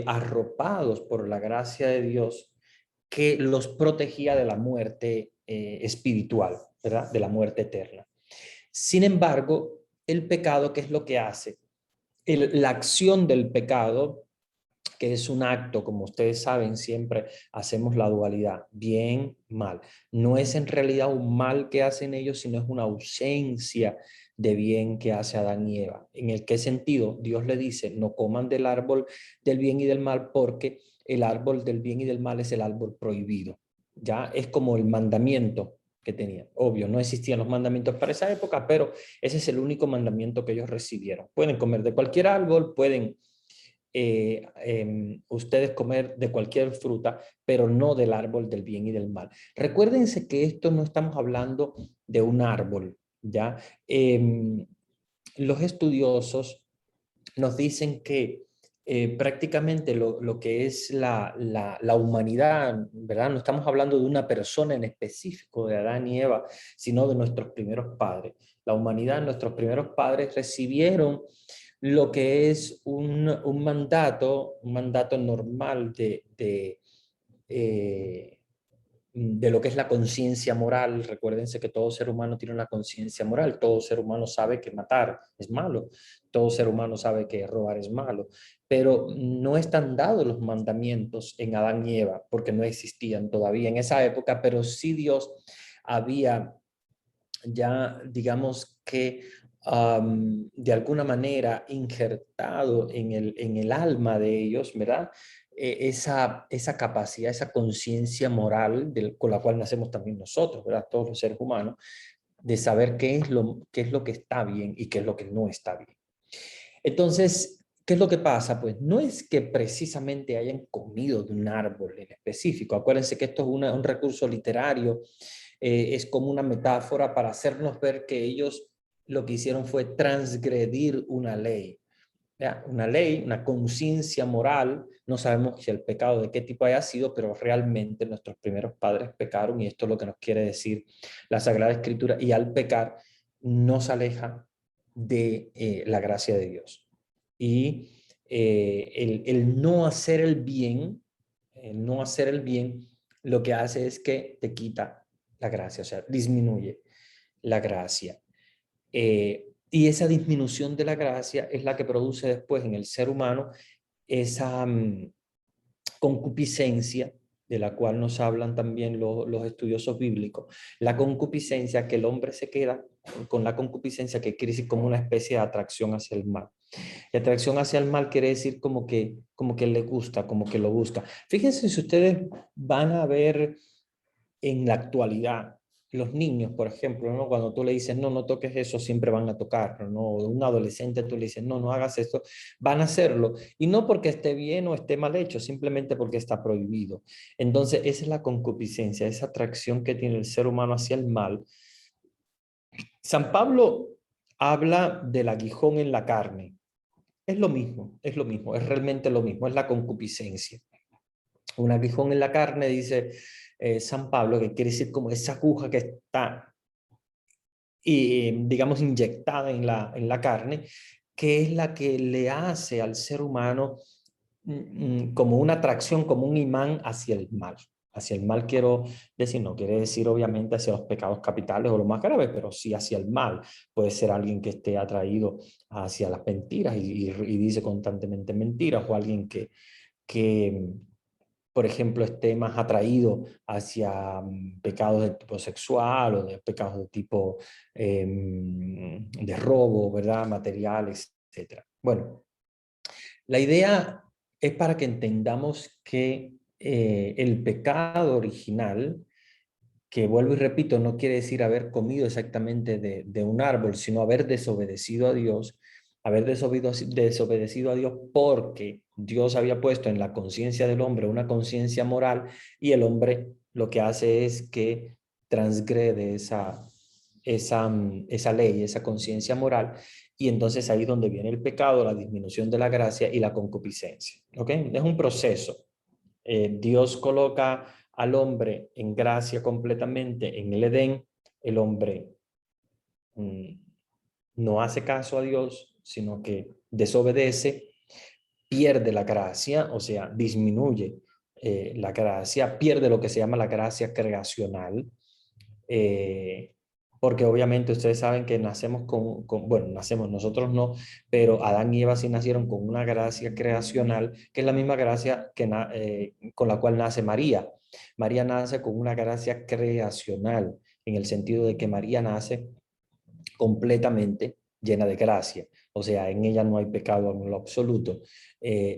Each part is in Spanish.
arropados por la gracia de Dios que los protegía de la muerte espiritual, ¿verdad? De la muerte eterna. Sin embargo, el pecado, ¿qué es lo que hace? La acción del pecado, que es un acto, como ustedes saben, siempre hacemos la dualidad, bien, mal. No es en realidad un mal que hacen ellos, sino es una ausencia de bien que hace Adán y Eva. ¿En el qué sentido? Dios le dice, no coman del árbol del bien y del mal porque el árbol del bien y del mal es el árbol prohibido. Ya es como el mandamiento que tenían. Obvio, no existían los mandamientos para esa época, pero ese es el único mandamiento que ellos recibieron. Pueden comer de cualquier árbol, pueden ustedes comer de cualquier fruta, pero no del árbol del bien y del mal. Recuérdense que esto no estamos hablando de un árbol, ¿ya? Los estudiosos nos dicen que prácticamente lo que es la humanidad, ¿verdad? No estamos hablando de una persona en específico, de Adán y Eva, sino de nuestros primeros padres. La humanidad, nuestros primeros padres recibieron lo que es un mandato normal de lo que es la conciencia moral. Recuérdense que todo ser humano tiene una conciencia moral, todo ser humano sabe que matar es malo, todo ser humano sabe que robar es malo, pero no están dados los mandamientos en Adán y Eva, porque no existían todavía en esa época, pero sí Dios había ya, digamos que de alguna manera injertado en el alma de ellos, ¿verdad? Esa capacidad, esa conciencia moral con la cual nacemos también nosotros, ¿verdad? Todos los seres humanos, de saber qué es lo que está bien y qué es lo que no está bien. Entonces, ¿qué es lo que pasa? Pues no es que precisamente hayan comido de un árbol en específico. Acuérdense que esto es un recurso literario, es como una metáfora para hacernos ver que ellos lo que hicieron fue transgredir una ley. ¿Ya? Una ley, una conciencia moral, no sabemos si el pecado de qué tipo haya sido, pero realmente nuestros primeros padres pecaron y esto es lo que nos quiere decir la Sagrada Escritura, y al pecar nos aleja de la gracia de Dios. Y el no hacer el no hacer el bien, lo que hace es que te quita la gracia, o sea, disminuye la gracia. Y esa disminución de la gracia es la que produce después en el ser humano esa concupiscencia, de la cual nos hablan también los estudiosos bíblicos. La concupiscencia, que el hombre se queda con la concupiscencia, que quiere decir como una especie de atracción hacia el mal. Y atracción hacia el mal quiere decir como que le gusta, como que lo busca. Fíjense si ustedes van a ver en la actualidad, los niños, por ejemplo, ¿no? Cuando tú le dices, no, no toques eso, siempre van a tocarlo, ¿no? O un adolescente tú le dices, no, no hagas esto, van a hacerlo. Y no porque esté bien o esté mal hecho, simplemente porque está prohibido. Entonces, esa es la concupiscencia, esa atracción que tiene el ser humano hacia el mal. San Pablo habla del aguijón en la carne. Es lo mismo, es realmente lo mismo, es la concupiscencia. Un aguijón en la carne, dice San Pablo, que quiere decir como esa aguja que está, digamos, inyectada en la carne, que es la que le hace al ser humano como una atracción, como un imán hacia el mal. Hacia el mal quiero decir, no quiere decir obviamente hacia los pecados capitales o lo más grave, pero sí hacia el mal. Puede ser alguien que esté atraído hacia las mentiras y dice constantemente mentiras, o alguien que por ejemplo, esté más atraído hacia pecados de tipo sexual o de pecados de tipo de robo, ¿verdad? Materiales, etcétera. Bueno, la idea es para que entendamos que el pecado original, que vuelvo y repito, no quiere decir haber comido exactamente de un árbol, sino haber desobedecido a Dios, haber desobedecido a Dios porque Dios había puesto en la conciencia del hombre una conciencia moral y el hombre lo que hace es que transgrede esa ley, esa conciencia moral, y entonces ahí es donde viene el pecado, la disminución de la gracia y la concupiscencia. ¿Ok? Es un proceso. Dios coloca al hombre en gracia completamente en el Edén. El hombre mm, no hace caso a Dios, sino que desobedece, pierde la gracia, o sea, disminuye la gracia, pierde lo que se llama la gracia creacional, eh, porque obviamente ustedes saben que nacemos bueno, nacemos nosotros no, pero Adán y Eva sí nacieron con una gracia creacional, que es la misma gracia con la cual nace María. María nace con una gracia creacional, en el sentido de que María nace completamente llena de gracia. O sea, en ella no hay pecado en lo absoluto.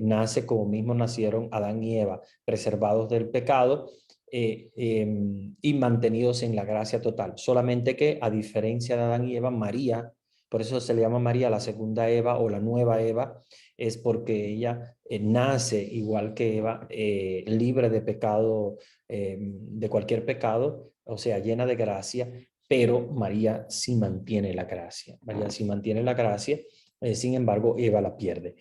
Nace como mismo nacieron Adán y Eva, preservados del pecado y mantenidos en la gracia total. Solamente que, a diferencia de Adán y Eva, María, por eso se le llama María la segunda Eva o la nueva Eva, es porque ella nace igual que Eva, libre de pecado, de cualquier pecado, o sea, llena de gracia, pero María sí mantiene la gracia. María sí mantiene la gracia, sin embargo, Eva la pierde.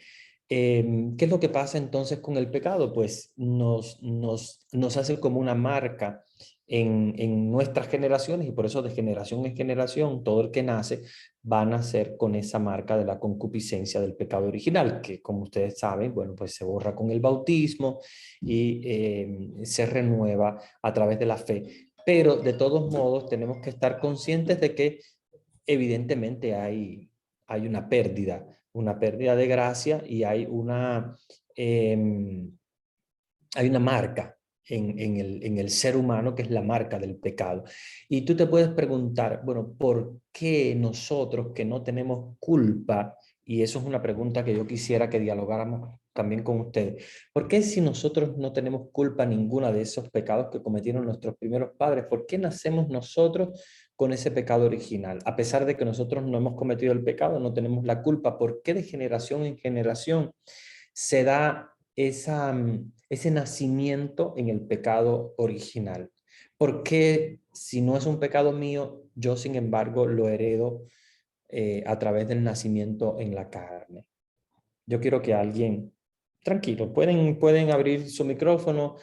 ¿Qué es lo que pasa entonces con el pecado? Pues nos hace como una marca en nuestras generaciones, y por eso de generación en generación, todo el que nace va a nacer con esa marca de la concupiscencia del pecado original, que como ustedes saben, bueno, pues se borra con el bautismo y se renueva a través de la fe. Pero de todos modos tenemos que estar conscientes de que evidentemente hay una pérdida de gracia, y hay una marca en el ser humano, que es la marca del pecado. Y tú te puedes preguntar, bueno, ¿por qué nosotros que no tenemos culpa? Y eso es una pregunta que yo quisiera que dialogáramos también con ustedes. ¿Por qué, si nosotros no tenemos culpa ninguna de esos pecados que cometieron nuestros primeros padres, por qué nacemos nosotros con ese pecado original? A pesar de que nosotros no hemos cometido el pecado, no tenemos la culpa. ¿Por qué de generación en generación se da ese nacimiento en el pecado original? ¿Por qué, si no es un pecado mío, yo sin embargo lo heredo a través del nacimiento en la carne? Yo quiero que alguien, tranquilo, pueden abrir su micrófono,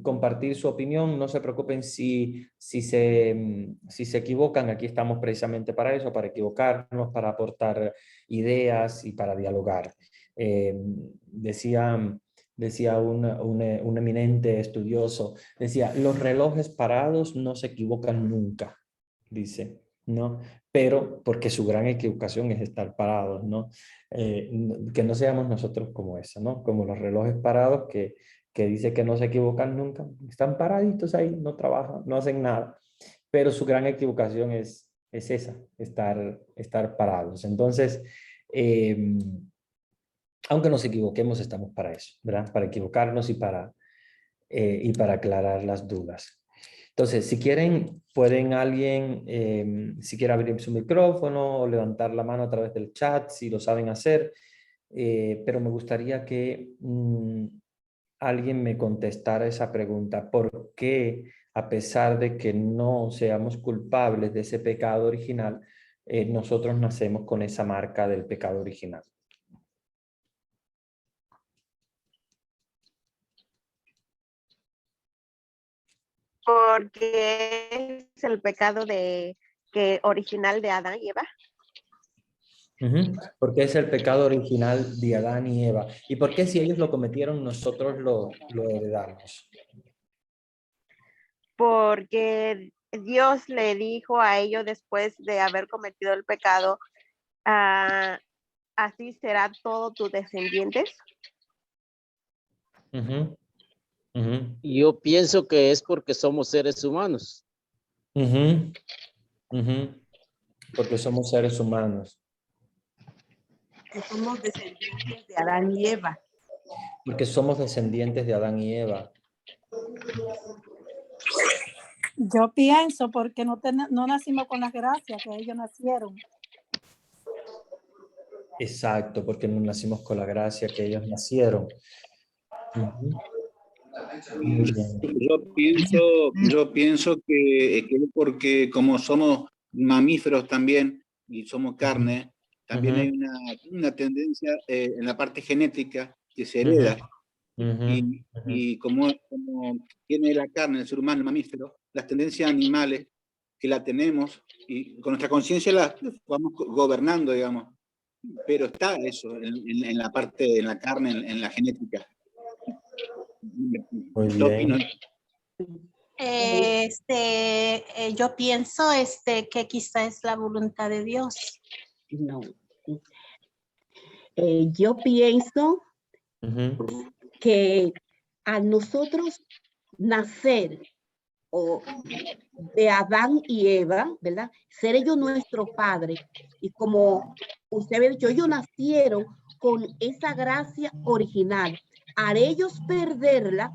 compartir su opinión, no se preocupen si se equivocan, aquí estamos precisamente para eso, para equivocarnos, para aportar ideas y para dialogar. Eh, decía decía un eminente estudioso, decía, los relojes parados no se equivocan nunca, dice, ¿no? Pero porque su gran equivocación es estar parados, ¿no? Que no seamos nosotros como eso, ¿no? Como los relojes parados que dice que no se equivocan nunca, están paraditos ahí, no trabajan, no hacen nada, pero su gran equivocación es esa, estar parados. Entonces, eh, aunque nos equivoquemos, estamos para eso, ¿verdad? Para equivocarnos y para aclarar las dudas. Entonces, si quieren, pueden alguien, si quiere abrir su micrófono o levantar la mano a través del chat, si lo saben hacer, pero me gustaría que alguien me contestara esa pregunta. ¿Por qué, a pesar de que no seamos culpables de ese pecado original, nosotros nacemos con esa marca del pecado original? Porque es el pecado original de Adán y Eva. Porque es el pecado original de Adán y Eva. ¿Y por qué, si ellos lo cometieron, nosotros lo heredamos? Porque Dios le dijo a ellos después de haber cometido el pecado, así será todo tus descendientes. Yo pienso que es porque somos seres humanos. Porque somos seres humanos. Que somos descendientes de Adán y Eva. Porque somos descendientes de Adán y Eva. Yo pienso porque no nacimos con las gracias que ellos nacieron. Exacto, porque no nacimos con la gracia que ellos nacieron. Muy bien. Yo pienso que es porque como somos mamíferos también y somos carne, también hay una tendencia en la parte genética que se hereda. Y como tiene la carne, el ser humano, el mamífero, las tendencias animales que la tenemos y con nuestra conciencia las vamos gobernando, digamos. pero está eso en la parte, en la carne, en la genética. Muy Yo opino bien. Yo pienso que quizá es la voluntad de Dios. No. Yo pienso Ujú. que a nosotros nacer o de Adán y Eva, ¿verdad? Ser ellos nuestro padre. Y como usted había dicho, ellos nacieron con esa gracia original. Al ellos perderla,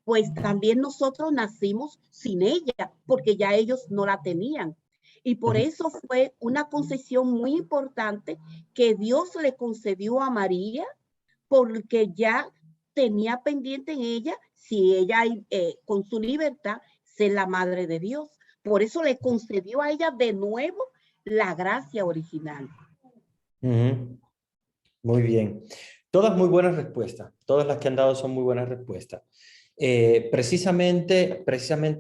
pues también nosotros nacimos sin ella, porque ya ellos no la tenían. Y por Ujú. eso fue una concesión muy importante que Dios le concedió a María, porque ya tenía pendiente en ella, si ella con su libertad, ser la madre de Dios. Por eso le concedió a ella de nuevo la gracia original. Ujú. Muy bien. Todas muy buenas respuestas. Todas las que han dado son muy buenas respuestas. Precisamente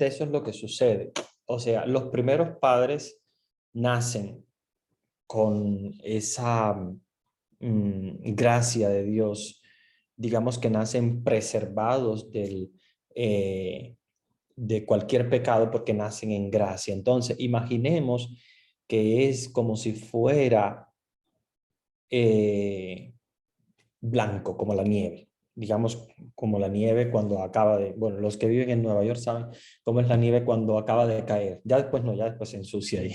eso es lo que sucede. O sea, los primeros padres nacen con esa gracia de Dios, digamos que nacen preservados de cualquier pecado porque nacen en gracia. Entonces, imaginemos que es como si fuera blanco, como la nieve. Digamos, como la nieve cuando acaba de... Bueno, los que viven en Nueva York saben cómo es la nieve cuando acaba de caer. Ya después no, ya después se ensucia y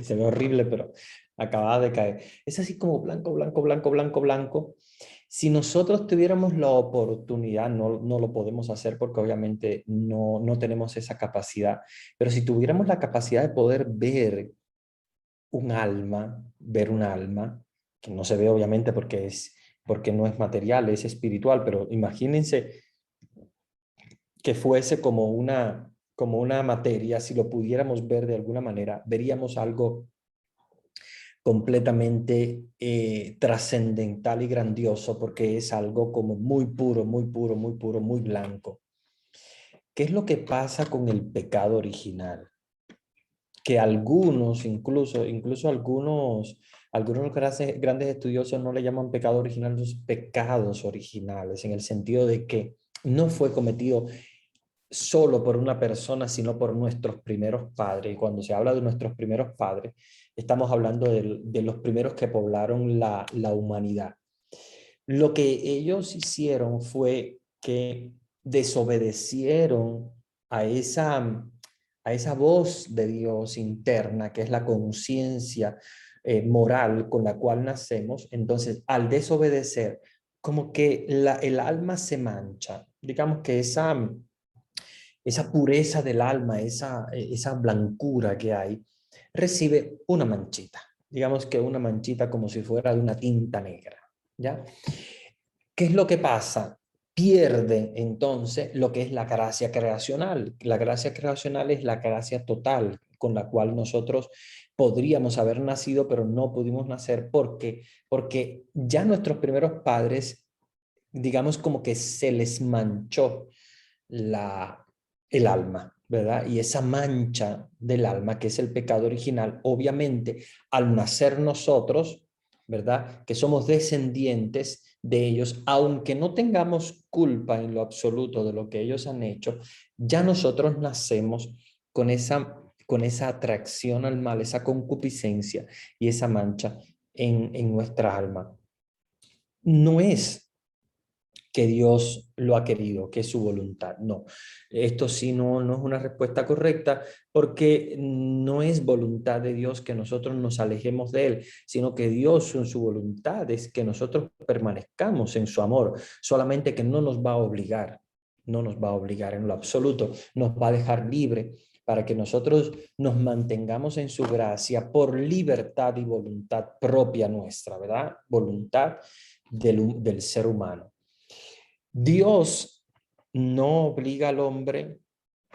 se ve horrible, pero acaba de caer. Es así como blanco, blanco, blanco, blanco, blanco. Si nosotros tuviéramos la oportunidad, no lo podemos hacer porque obviamente no tenemos esa capacidad, pero si tuviéramos la capacidad de poder ver ver un alma, que no se ve obviamente porque no es material, es espiritual, pero imagínense que fuese como una materia, si lo pudiéramos ver de alguna manera, veríamos algo completamente trascendental y grandioso, porque es algo como muy puro, muy puro, muy puro, muy blanco. ¿Qué es lo que pasa con el pecado original? Que algunos, incluso algunos grandes estudiosos no le llaman pecado original, los pecados originales, en el sentido de que no fue cometido solo por una persona, sino por nuestros primeros padres. Y cuando se habla de nuestros primeros padres, estamos hablando de los primeros que poblaron la humanidad. Lo que ellos hicieron fue que desobedecieron a esa voz de Dios interna, que es la conciencia moral con la cual nacemos. Entonces, al desobedecer, como que el alma se mancha. Digamos que esa pureza del alma, esa blancura que hay, recibe una manchita. Digamos que una manchita como si fuera de una tinta negra, ¿ya? ¿Qué es lo que pasa? Pierde entonces lo que es la gracia creacional. La gracia creacional es la gracia total con la cual nosotros podríamos haber nacido, pero no pudimos nacer porque ya nuestros primeros padres, digamos como que se les manchó el alma, ¿verdad? Y esa mancha del alma, que es el pecado original, obviamente, al nacer nosotros, ¿verdad? Que somos descendientes de ellos, aunque no tengamos culpa en lo absoluto de lo que ellos han hecho, ya nosotros nacemos con esa atracción al mal, esa concupiscencia y esa mancha en nuestra alma. No es que Dios lo ha querido, que es su voluntad. No, esto sí no es una respuesta correcta, porque no es voluntad de Dios que nosotros nos alejemos de Él, sino que Dios en su voluntad es que nosotros permanezcamos en su amor, solamente que no nos va a obligar, no nos va a obligar en lo absoluto, nos va a dejar libre para que nosotros nos mantengamos en su gracia por libertad y voluntad propia nuestra, ¿verdad? Voluntad del ser humano. Dios no obliga al hombre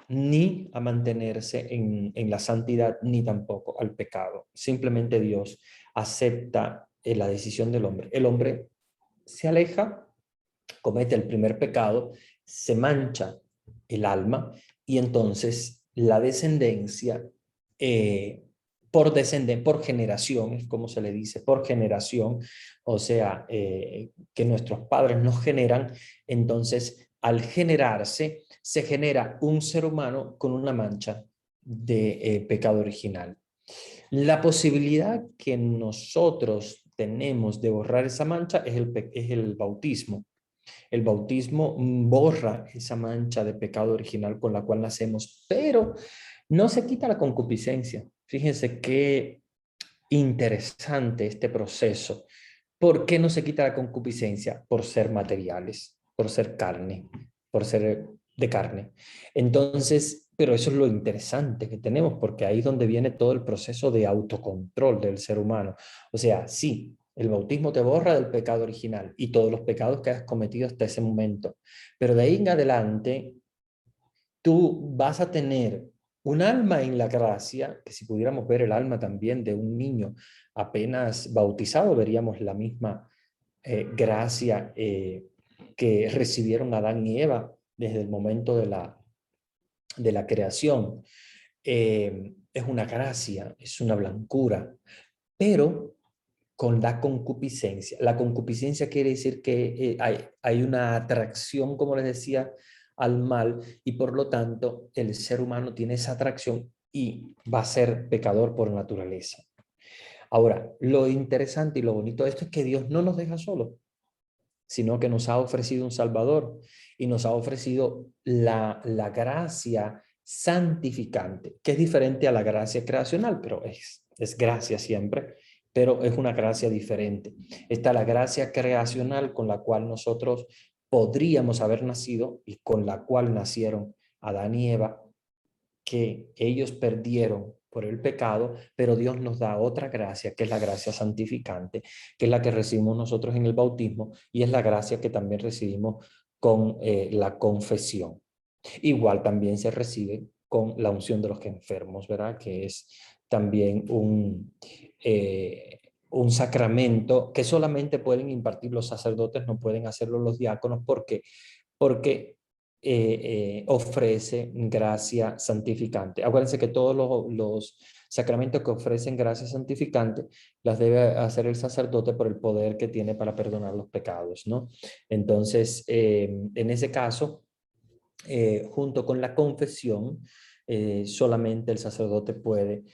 ni a mantenerse en la santidad, ni tampoco al pecado. Simplemente Dios acepta la decisión del hombre. El hombre se aleja, comete el primer pecado, se mancha el alma y entonces la descendencia, por descender, por generación, es como se le dice, por generación, o sea, que nuestros padres nos generan, entonces al generarse, se genera un ser humano con una mancha de pecado original. La posibilidad que nosotros tenemos de borrar esa mancha es el bautismo. El bautismo borra esa mancha de pecado original con la cual nacemos, pero no se quita la concupiscencia. Fíjense qué interesante este proceso. ¿Por qué no se quita la concupiscencia? Por ser materiales, por ser carne, por ser de carne. Entonces, pero eso es lo interesante que tenemos, porque ahí es donde viene todo el proceso de autocontrol del ser humano. O sea, sí, el bautismo te borra del pecado original y todos los pecados que has cometido hasta ese momento, pero de ahí en adelante tú vas a tener un alma en la gracia, que si pudiéramos ver el alma también de un niño apenas bautizado, veríamos la misma gracia que recibieron Adán y Eva desde el momento de la creación. Es una gracia, es una blancura, pero con la concupiscencia. La concupiscencia quiere decir que hay una atracción, como les decía, al mal, y por lo tanto el ser humano tiene esa atracción y va a ser pecador por naturaleza. Ahora, lo interesante y lo bonito de esto es que Dios no nos deja solos, sino que nos ha ofrecido un Salvador y nos ha ofrecido la gracia santificante, que es diferente a la gracia creacional, pero es gracia siempre, pero es una gracia diferente. Está la gracia creacional con la cual nosotros podríamos haber nacido y con la cual nacieron Adán y Eva, que ellos perdieron por el pecado, pero Dios nos da otra gracia, que es la gracia santificante, que es la que recibimos nosotros en el bautismo y es la gracia que también recibimos con la confesión. Igual también se recibe con la unción de los enfermos, ¿verdad? Que es también un sacramento que solamente pueden impartir los sacerdotes, no pueden hacerlo los diáconos, porque ofrece gracia santificante. Acuérdense que todos los sacramentos que ofrecen gracia santificante las debe hacer el sacerdote por el poder que tiene para perdonar los pecados, ¿no? Entonces, en ese caso, junto con la confesión, solamente el sacerdote puede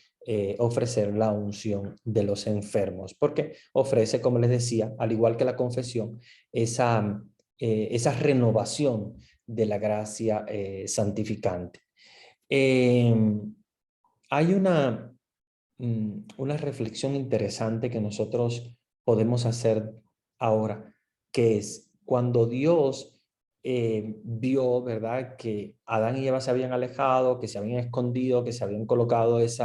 ofrecer la unción de los enfermos, porque ofrece, como les decía, al igual que la confesión, esa renovación de la gracia santificante. Hay una reflexión interesante que nosotros podemos hacer ahora, que es cuando Dios vio, ¿verdad?, que Adán y Eva se habían alejado, que se habían escondido, que se habían colocado se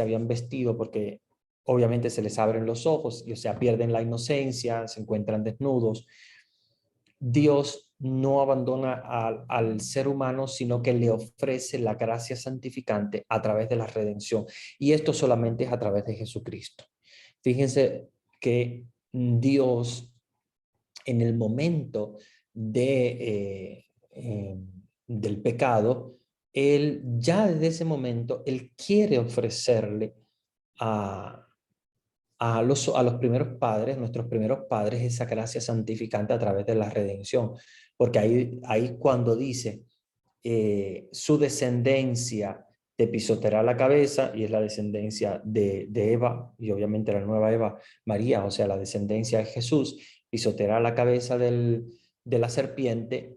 habían vestido, porque obviamente se les abren los ojos, y, o sea, pierden la inocencia, se encuentran desnudos. Dios no abandona al ser humano, sino que le ofrece la gracia santificante a través de la redención. Y esto solamente es a través de Jesucristo. Fíjense que Dios, en el momento del pecado, Él ya desde ese momento, Él quiere ofrecerle a los primeros padres, nuestros primeros padres, esa gracia santificante a través de la redención. Porque ahí cuando dice, su descendencia te pisoteará la cabeza, y es la descendencia de Eva, y obviamente la nueva Eva, María, o sea, la descendencia de Jesús, pisoteará la cabeza de la serpiente,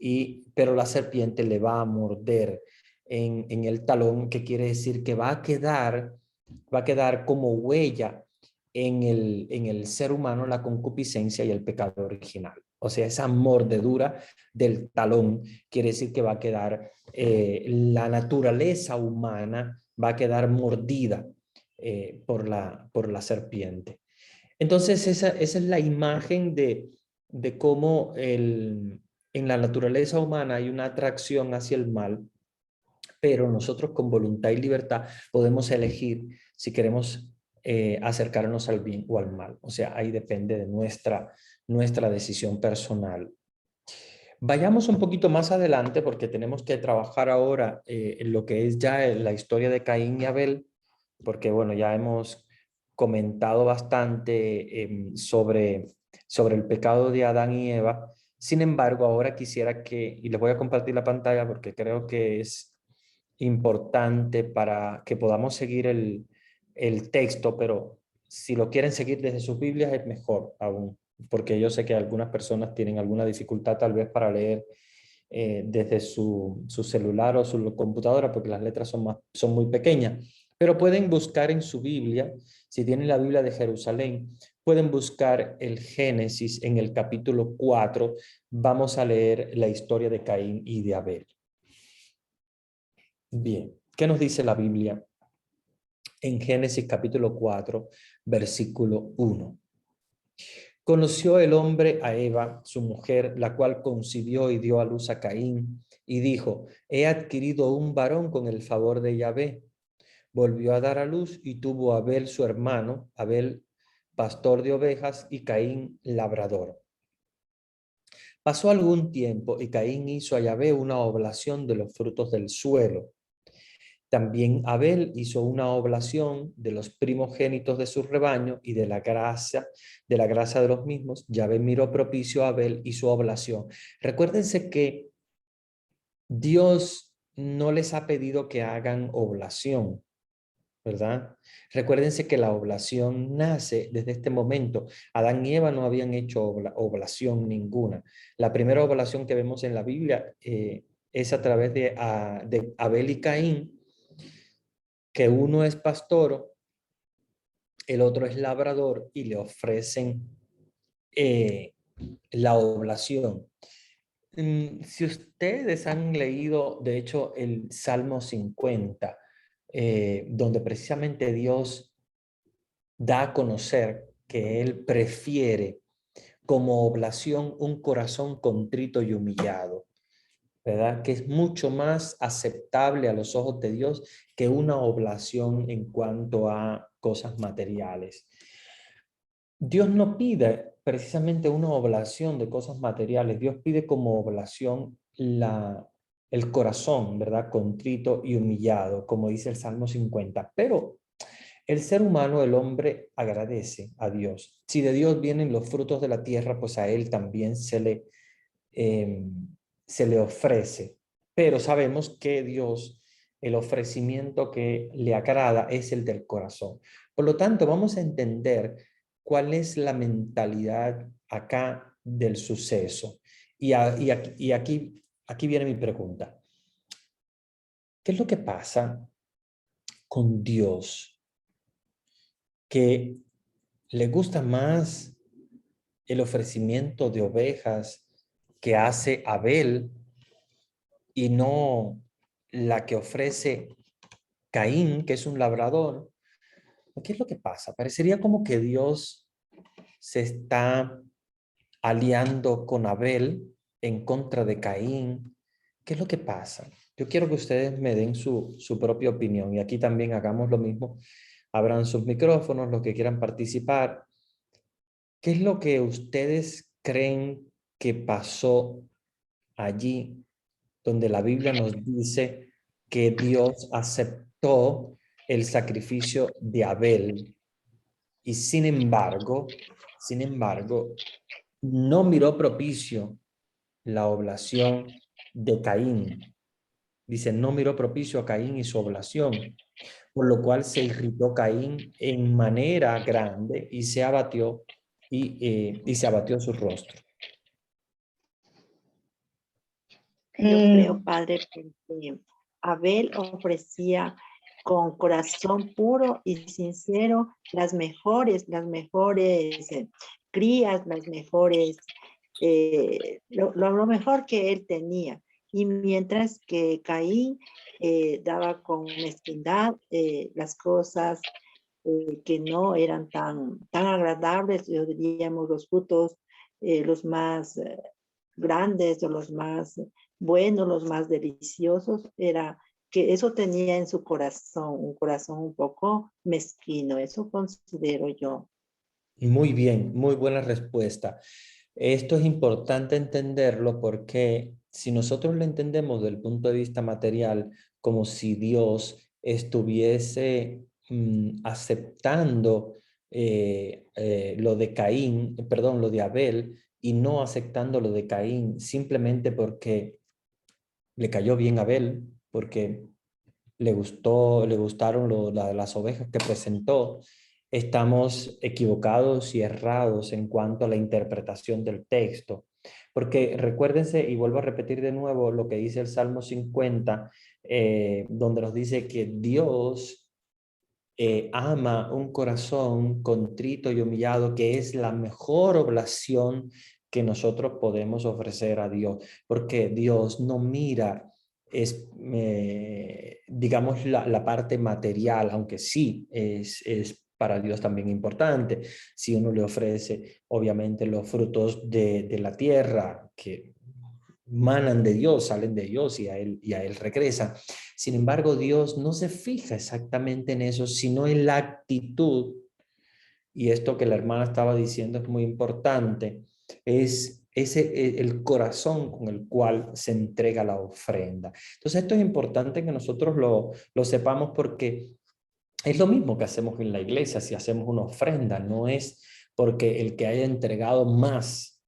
pero la serpiente le va a morder en el talón, que quiere decir que va a quedar como huella en el ser humano la concupiscencia y el pecado original. O sea, esa mordedura del talón quiere decir que va a quedar, la naturaleza humana va a quedar mordida por la serpiente. Entonces, esa es la imagen de cómo en la naturaleza humana hay una atracción hacia el mal, pero nosotros con voluntad y libertad podemos elegir si queremos acercarnos al bien o al mal. O sea, ahí depende de nuestra decisión personal. Vayamos un poquito más adelante, porque tenemos que trabajar ahora en lo que es ya la historia de Caín y Abel. porque bueno, ya hemos comentado bastante sobre el pecado de Adán y Eva. Sin embargo, ahora quisiera y les voy a compartir la pantalla porque creo que es importante para que podamos seguir el texto, pero si lo quieren seguir desde sus Biblias es mejor aún, porque yo sé que algunas personas tienen alguna dificultad tal vez para leer desde su celular o su computadora porque las letras son muy pequeñas, pero pueden buscar en su Biblia, si tienen la Biblia de Jerusalén, pueden buscar el Génesis en el capítulo 4, vamos a leer la historia de Caín y de Abel. Bien, ¿qué nos dice la Biblia? En Génesis capítulo 4, versículo 1. Conoció el hombre a Eva, su mujer, la cual concibió y dio a luz a Caín, y dijo, he adquirido un varón con el favor de Yahvé. Volvió a dar a luz y tuvo a Abel su hermano, Abel pastor de ovejas y Caín labrador. Pasó algún tiempo y Caín hizo a Yahvé una oblación de los frutos del suelo. También Abel hizo una oblación de los primogénitos de su rebaño y de la grasa de los mismos. Yahvé miró propicio a Abel y su oblación. Recuérdense que Dios no les ha pedido que hagan oblación, ¿verdad? Recuérdense que la oblación nace desde este momento. Adán y Eva no habían hecho oblación ninguna. La primera oblación que vemos en la Biblia es a través de Abel y Caín, que uno es pastor, el otro es labrador y le ofrecen la oblación. Si ustedes han leído, de hecho, el Salmo 50, donde precisamente Dios da a conocer que Él prefiere como oblación un corazón contrito y humillado, ¿verdad? Que es mucho más aceptable a los ojos de Dios que una oblación en cuanto a cosas materiales. Dios no pide precisamente una oblación de cosas materiales, Dios pide como oblación el corazón, ¿verdad? Contrito y humillado, como dice el Salmo 50. Pero el ser humano, el hombre, agradece a Dios. Si de Dios vienen los frutos de la tierra, pues a Él también se le ofrece. Pero sabemos que Dios, el ofrecimiento que le agrada es el del corazón. Por lo tanto, vamos a entender cuál es la mentalidad acá del suceso. Y aquí viene mi pregunta. ¿Qué es lo que pasa con Dios? Que le gusta más el ofrecimiento de ovejas que hace Abel y no la que ofrece Caín, que es un labrador. ¿Qué es lo que pasa? Parecería como que Dios se está aliando con Abel en contra de Caín. ¿Qué es lo que pasa? Yo quiero que ustedes me den su propia opinión y aquí también hagamos lo mismo. Abran sus micrófonos, los que quieran participar. ¿Qué es lo que ustedes creen que pasó allí donde la Biblia nos dice que Dios aceptó el sacrificio de Abel y sin embargo, no miró propicio la oblación de Caín? Dice, no miró propicio a Caín y su oblación, por lo cual se irritó Caín en manera grande y se abatió su rostro. Yo creo, Padre, que Abel ofrecía con corazón puro y sincero las mejores crías, las mejores, lo mejor que él tenía. Y mientras que Caín daba con mezquindad las cosas que no eran tan agradables, yo diríamos los frutos, los más grandes o los más buenos, los más deliciosos, era que eso tenía en su corazón, un corazón un poco mezquino, eso considero yo. Muy bien, muy buena respuesta. Esto es importante entenderlo porque si nosotros lo entendemos desde el punto de vista material, como si Dios estuviese aceptando lo de Caín, perdón, lo de Abel, y no aceptando lo de Caín simplemente porque le cayó bien a Abel, porque le gustaron las ovejas que presentó, estamos equivocados y errados en cuanto a la interpretación del texto. Porque recuérdense, y vuelvo a repetir de nuevo lo que dice el Salmo 50, donde nos dice que Dios ama un corazón contrito y humillado, que es la mejor oblación que nosotros podemos ofrecer a Dios, porque Dios no mira, digamos, la parte material, aunque sí es para Dios también importante. Si uno le ofrece, obviamente, los frutos de la tierra, que manan de Dios, salen de Dios y a él regresa. Sin embargo, Dios no se fija exactamente en eso, sino en la actitud. Y esto que la hermana estaba diciendo es muy importante, es el corazón con el cual se entrega la ofrenda. Entonces esto es importante que nosotros lo sepamos, porque es lo mismo que hacemos en la iglesia. Si hacemos una ofrenda, no es porque el que haya entregado más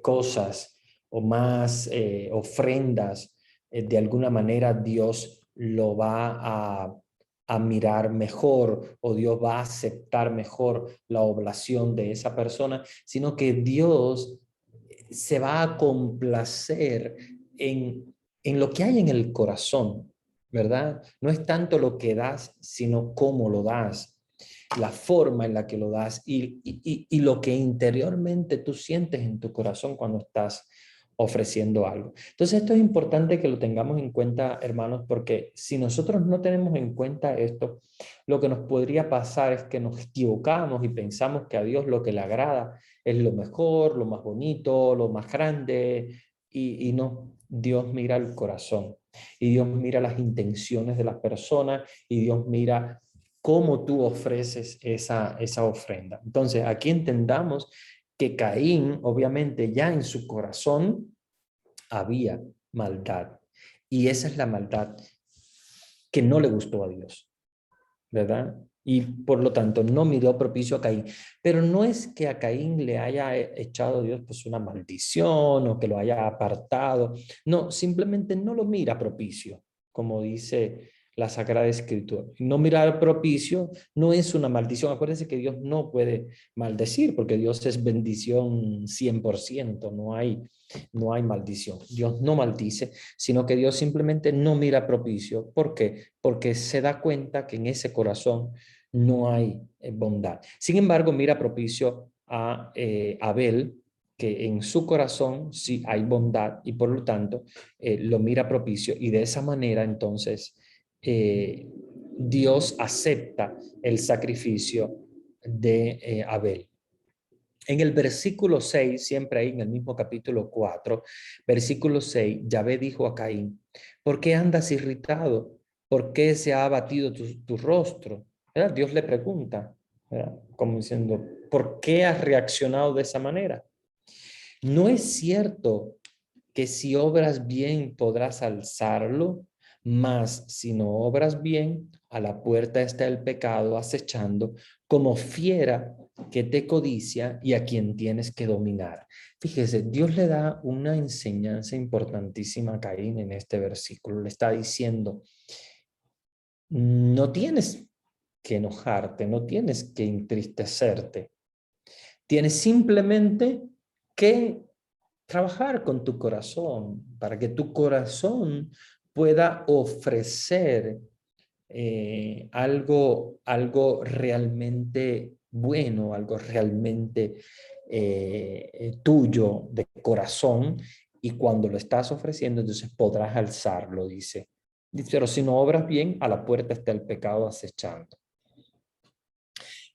cosas o más ofrendas, de alguna manera Dios lo va a mirar mejor, o Dios va a aceptar mejor la oblación de esa persona, sino que Dios se va a complacer en lo que hay en el corazón, ¿verdad? No es tanto lo que das, sino cómo lo das, la forma en la que lo das y lo que interiormente tú sientes en tu corazón cuando estás ofreciendo algo. Entonces esto es importante que lo tengamos en cuenta, hermanos, porque si nosotros no tenemos en cuenta esto, lo que nos podría pasar es que nos equivocamos y pensamos que a Dios lo que le agrada es lo mejor, lo más bonito, lo más grande, y no. Dios mira el corazón, y Dios mira las intenciones de las personas, y Dios mira cómo tú ofreces esa ofrenda. Entonces, aquí entendamos que Caín, obviamente, ya en su corazón había maldad. Y esa es la maldad que no le gustó a Dios, ¿verdad? Y por lo tanto no miró propicio a Caín. Pero no es que a Caín le haya echado Dios pues una maldición o que lo haya apartado. No, simplemente no lo mira propicio, como dice la Sagrada Escritura. No mirar propicio no es una maldición. Acuérdense que Dios no puede maldecir, porque Dios es bendición 100%, no hay maldición. Dios no maldice, sino que Dios simplemente no mira propicio. ¿Por qué? Porque se da cuenta que en ese corazón no hay bondad. Sin embargo, mira propicio a Abel, que en su corazón sí hay bondad, y por lo tanto lo mira propicio, y de esa manera entonces Dios acepta el sacrificio de Abel. En el versículo 6, siempre ahí en el mismo capítulo 4, versículo 6, Yahvé dijo a Caín: ¿por qué andas irritado? ¿Por qué se ha abatido tu rostro? ¿Verdad? Dios le pregunta, ¿verdad? Como diciendo, ¿por qué has reaccionado de esa manera? ¿No es cierto que si obras bien podrás alzarlo? Mas si no obras bien, a la puerta está el pecado acechando, como fiera que te codicia y a quien tienes que dominar. Fíjese, Dios le da una enseñanza importantísima a Caín en este versículo. Le está diciendo, no tienes que enojarte, no tienes que entristecerte. Tienes simplemente que trabajar con tu corazón para que tu corazón pueda ofrecer algo realmente bueno, algo realmente tuyo de corazón, y cuando lo estás ofreciendo, entonces podrás alzarlo, dice. Pero si no obras bien, a la puerta está el pecado acechando.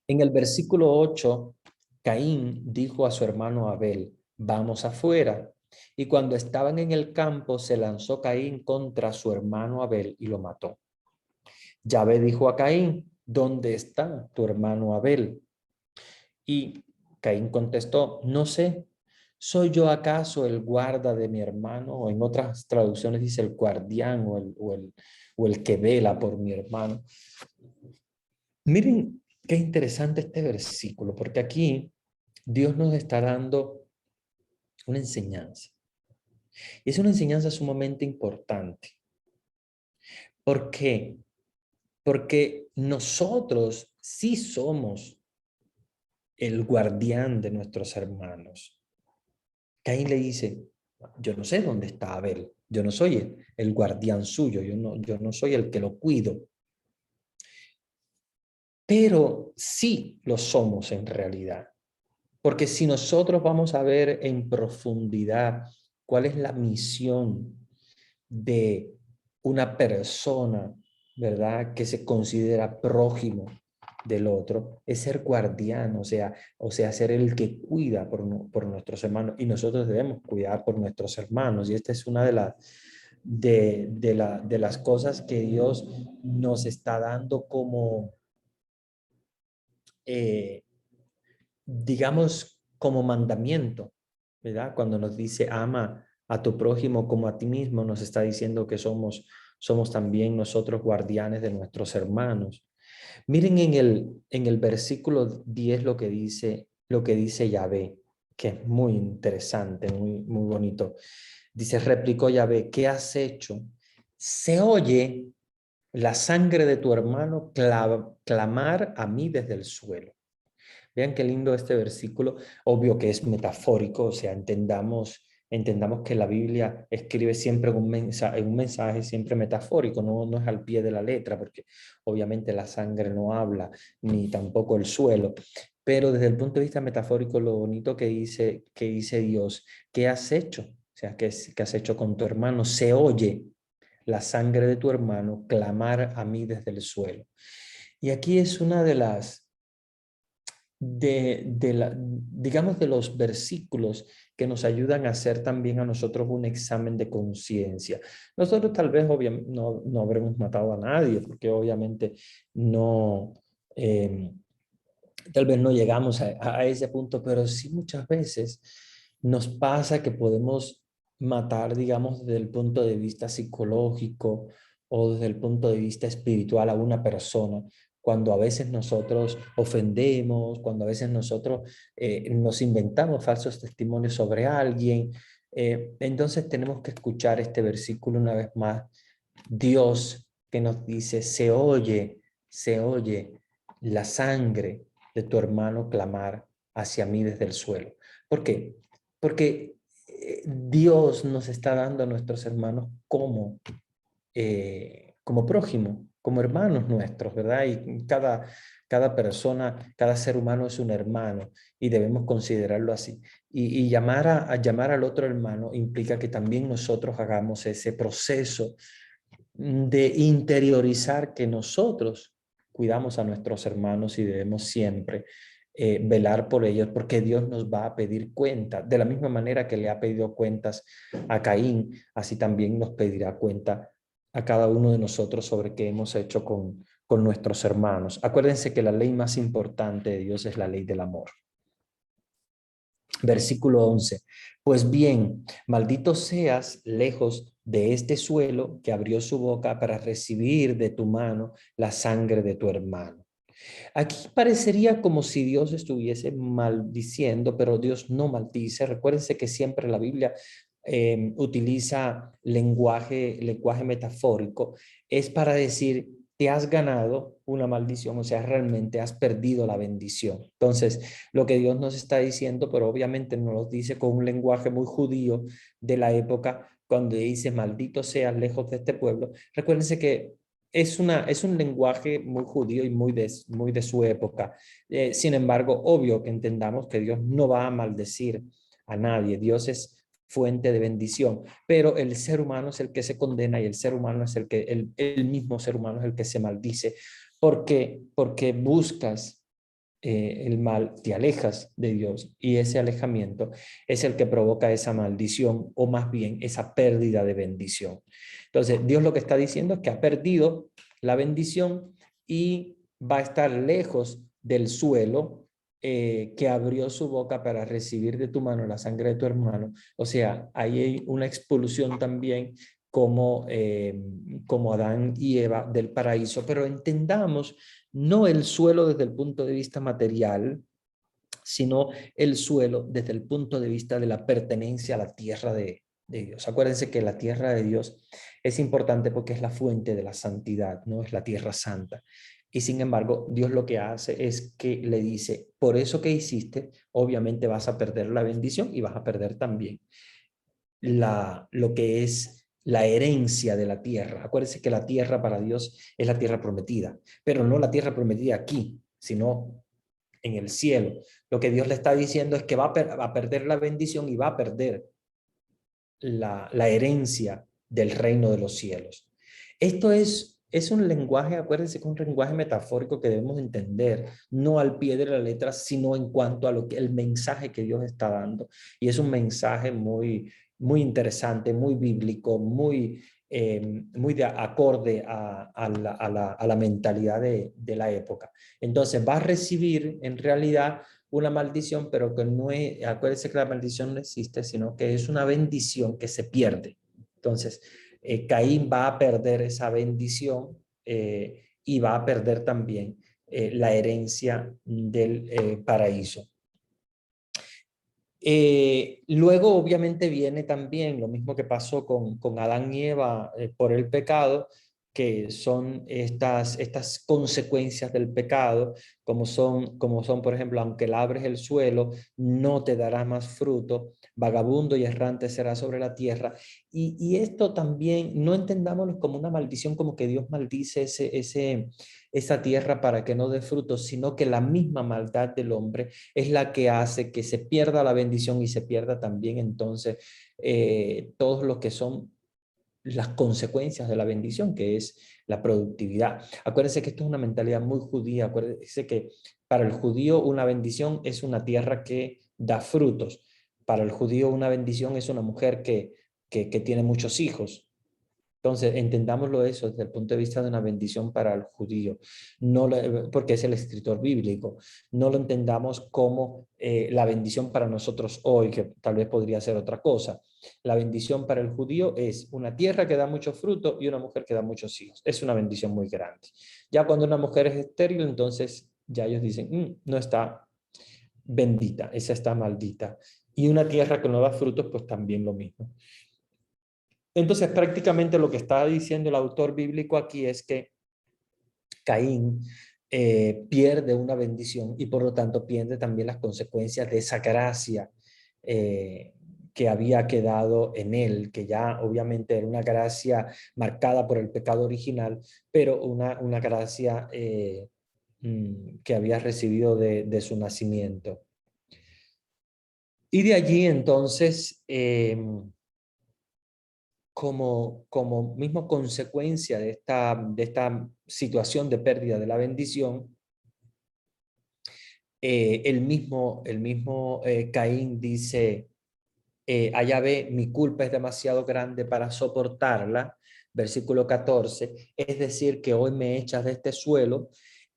En el versículo 8, Caín dijo a su hermano Abel: vamos afuera. Y cuando estaban en el campo, se lanzó Caín contra su hermano Abel y lo mató. Yahvé dijo a Caín: ¿dónde está tu hermano Abel? Y Caín contestó: no sé, ¿soy yo acaso el guarda de mi hermano? O en otras traducciones dice el guardián o el que vela por mi hermano. Miren qué interesante este versículo, porque aquí Dios nos está dando una enseñanza. Y es una enseñanza sumamente importante. ¿Por qué? Porque nosotros sí somos el guardián de nuestros hermanos. Caín le dice, yo no sé dónde está Abel, yo no soy el guardián suyo, yo no soy el que lo cuido. Pero sí lo somos en realidad. Porque si nosotros vamos a ver en profundidad cuál es la misión de una persona, ¿verdad?, que se considera prójimo del otro, es ser guardián, o sea, ser el que cuida por nuestros hermanos, y nosotros debemos cuidar por nuestros hermanos, y esta es una de las cosas que Dios nos está dando como, digamos, como mandamiento, ¿verdad? Cuando nos dice ama a tu prójimo como a ti mismo, nos está diciendo que somos también nosotros guardianes de nuestros hermanos. Miren en el versículo 10 lo que dice Yahvé, que es muy interesante, muy bonito. Dice, replicó Yahvé, ¿qué has hecho? Se oye la sangre de tu hermano clamar a mí desde el suelo. Vean qué lindo este versículo, obvio que es metafórico, o sea, entendamos que la Biblia escribe siempre un mensaje siempre metafórico, no es al pie de la letra, porque obviamente la sangre no habla, ni tampoco el suelo, pero desde el punto de vista metafórico, lo bonito que dice Dios, ¿qué has hecho? O sea, ¿qué has hecho con tu hermano? Se oye la sangre de tu hermano clamar a mí desde el suelo. Y aquí es una de las digamos, de los versículos que nos ayudan a hacer también a nosotros un examen de conciencia. Nosotros tal vez no habremos matado a nadie, porque obviamente no, tal vez no llegamos a ese punto, pero sí muchas veces nos pasa que podemos matar, digamos, desde el punto de vista psicológico o desde el punto de vista espiritual a una persona, cuando a veces nosotros ofendemos, cuando a veces nosotros nos inventamos falsos testimonios sobre alguien. Entonces tenemos que escuchar este versículo una vez más. Dios que nos dice, se oye la sangre de tu hermano clamar hacia mí desde el suelo. ¿Por qué? Porque Dios nos está dando a nuestros hermanos como prójimo, como hermanos nuestros, ¿verdad? Y cada persona, cada ser humano es un hermano y debemos considerarlo así. Y llamar al otro hermano implica que también nosotros hagamos ese proceso de interiorizar que nosotros cuidamos a nuestros hermanos y debemos siempre velar por ellos, porque Dios nos va a pedir cuenta. De la misma manera que le ha pedido cuentas a Caín, así también nos pedirá cuenta a cada uno de nosotros sobre qué hemos hecho con nuestros hermanos. Acuérdense que la ley más importante de Dios es la ley del amor. Versículo 11. Pues bien, maldito seas lejos de este suelo que abrió su boca para recibir de tu mano la sangre de tu hermano. Aquí parecería como si Dios estuviese maldiciendo, pero Dios no maldice. Recuérdense que siempre la Biblia utiliza lenguaje metafórico. Es para decir, te has ganado una maldición, o sea, realmente has perdido la bendición. Entonces, lo que Dios nos está diciendo, pero obviamente nos lo dice con un lenguaje muy judío de la época, cuando dice, maldito seas lejos de este pueblo. Recuérdense que es un lenguaje muy judío y muy de su época. Sin embargo, obvio que entendamos que Dios no va a maldecir a nadie. Dios es fuente de bendición, pero el ser humano es el que se condena y el ser humano es el mismo ser humano es el que se maldice porque buscas el mal, te alejas de Dios y ese alejamiento es el que provoca esa maldición o más bien esa pérdida de bendición. Entonces, Dios lo que está diciendo es que ha perdido la bendición y va a estar lejos del suelo que abrió su boca para recibir de tu mano la sangre de tu hermano. O sea, ahí hay una expulsión también como Adán y Eva del paraíso, pero entendamos no el suelo desde el punto de vista material, sino el suelo desde el punto de vista de la pertenencia a la tierra de Dios. Acuérdense que la tierra de Dios es importante porque es la fuente de la santidad, no es la tierra santa. Y sin embargo, Dios lo que hace es que le dice, por eso que hiciste, obviamente vas a perder la bendición y vas a perder también lo que es la herencia de la tierra. Acuérdense que la tierra para Dios es la tierra prometida, pero no la tierra prometida aquí, sino en el cielo. Lo que Dios le está diciendo es que va a perder la bendición y va a perder la herencia del reino de los cielos. Esto es un lenguaje, acuérdense que es un lenguaje metafórico que debemos entender, no al pie de la letra, sino en cuanto a el mensaje que Dios está dando. Y es un mensaje muy, muy interesante, muy bíblico, muy de acorde a la mentalidad de la época. Entonces va a recibir en realidad una maldición, pero que no es, acuérdense que la maldición no existe, sino que es una bendición que se pierde. Entonces, Caín va a perder esa bendición y va a perder también la herencia del paraíso. Luego, obviamente, viene también lo mismo que pasó con Adán y Eva por el pecado, que son estas consecuencias del pecado, como son, por ejemplo, aunque labres el suelo, no te dará más fruto, vagabundo y errante será sobre la tierra. Y esto también, no entendámoslo como una maldición, como que Dios maldice esa tierra para que no dé frutos, sino que la misma maldad del hombre es la que hace que se pierda la bendición y se pierda también entonces todos los que son las consecuencias de la bendición, que es la productividad. Acuérdense que esto es una mentalidad muy judía. Acuérdense que para el judío una bendición es una tierra que da frutos. Para el judío una bendición es una mujer que tiene muchos hijos. Entonces, entendámoslo eso desde el punto de vista de una bendición para el judío, porque es el escritor bíblico. No lo entendamos como la bendición para nosotros hoy, que tal vez podría ser otra cosa. La bendición para el judío es una tierra que da mucho fruto y una mujer que da muchos hijos. Es una bendición muy grande. Ya cuando una mujer es estéril, entonces ya ellos dicen, no está bendita, esa está maldita. Y una tierra que no da frutos, pues también lo mismo. Entonces, prácticamente lo que está diciendo el autor bíblico aquí es que Caín pierde una bendición y por lo tanto pierde también las consecuencias de esa gracia que había quedado en él, que ya obviamente era una gracia marcada por el pecado original, pero una gracia que había recibido de su nacimiento. Y de allí entonces... como mismo consecuencia de esta situación de pérdida de la bendición, el mismo Caín dice a Yahvé, mi culpa es demasiado grande para soportarla, versículo 14, es decir, que hoy me echas de este suelo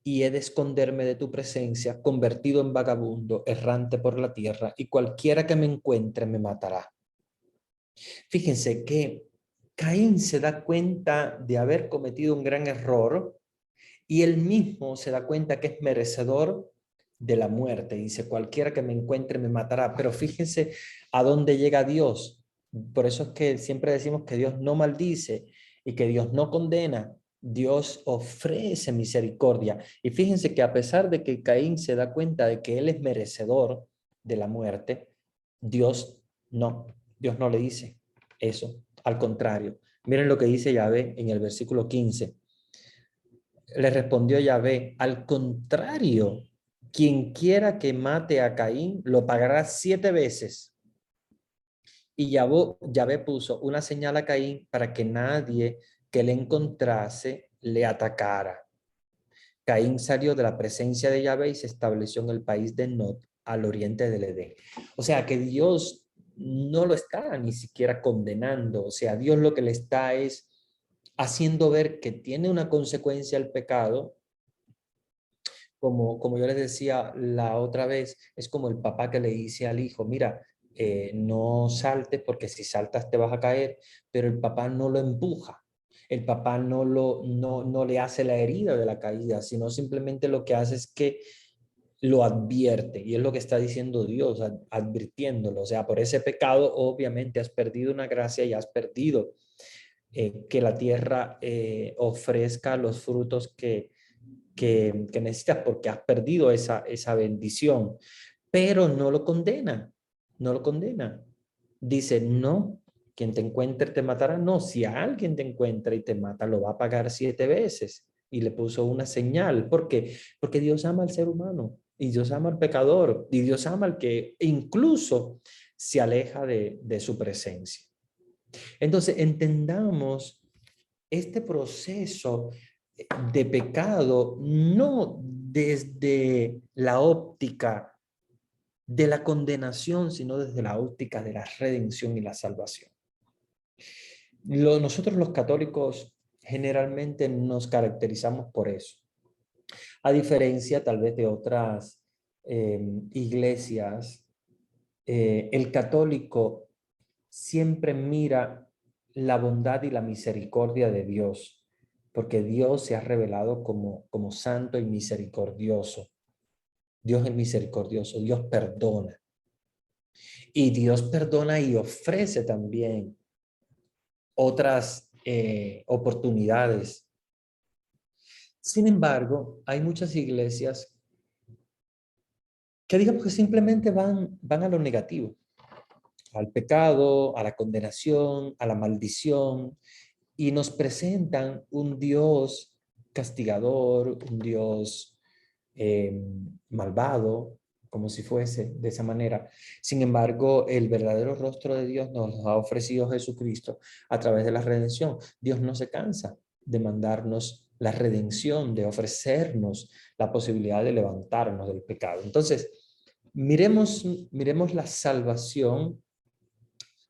y he de esconderme de tu presencia, convertido en vagabundo, errante por la tierra, y cualquiera que me encuentre me matará. Fíjense que Caín se da cuenta de haber cometido un gran error y él mismo se da cuenta que es merecedor de la muerte. Dice, cualquiera que me encuentre me matará. Pero fíjense a dónde llega Dios. Por eso es que siempre decimos que Dios no maldice y que Dios no condena. Dios ofrece misericordia. Y fíjense que a pesar de que Caín se da cuenta de que él es merecedor de la muerte, Dios no le dice eso. Al contrario, miren lo que dice Yahvé en el versículo 15. Le respondió Yahvé, al contrario, quien quiera que mate a Caín, lo pagará 7 veces. Y Yahvé puso una señal a Caín para que nadie que le encontrase le atacara. Caín salió de la presencia de Yahvé y se estableció en el país de Nod, al oriente del Edén. O sea que Dios no lo está ni siquiera condenando. O sea, Dios lo que le está es haciendo ver que tiene una consecuencia el pecado. Como yo les decía la otra vez, es como el papá que le dice al hijo, mira, no saltes porque si saltas te vas a caer, pero el papá no lo empuja. El papá no le hace la herida de la caída, sino simplemente lo que hace es que lo advierte, y es lo que está diciendo Dios, advirtiéndolo. O sea, por ese pecado obviamente has perdido una gracia y has perdido que la tierra ofrezca los frutos que necesitas, porque has perdido esa bendición. Pero no lo condena, no lo condena. Dice, no, quien te encuentre te matará. No, si a alguien te encuentra y te mata, lo va a pagar 7 veces. Y le puso una señal. ¿Por qué? Porque Dios ama al ser humano, y Dios ama al pecador, y Dios ama al que incluso se aleja de su presencia. Entonces, entendamos este proceso de pecado no desde la óptica de la condenación, sino desde la óptica de la redención y la salvación. Nosotros los católicos generalmente nos caracterizamos por eso. A diferencia tal vez de otras iglesias, el católico siempre mira la bondad y la misericordia de Dios, porque Dios se ha revelado como santo y misericordioso. Dios es misericordioso, Dios perdona. Y Dios perdona y ofrece también otras oportunidades. Sin embargo, hay muchas iglesias que digamos que simplemente van a lo negativo, al pecado, a la condenación, a la maldición, y nos presentan un Dios castigador, un Dios malvado, como si fuese de esa manera. Sin embargo, el verdadero rostro de Dios nos lo ha ofrecido Jesucristo a través de la redención. Dios no se cansa de mandarnos la redención, de ofrecernos la posibilidad de levantarnos del pecado. Entonces, miremos la salvación,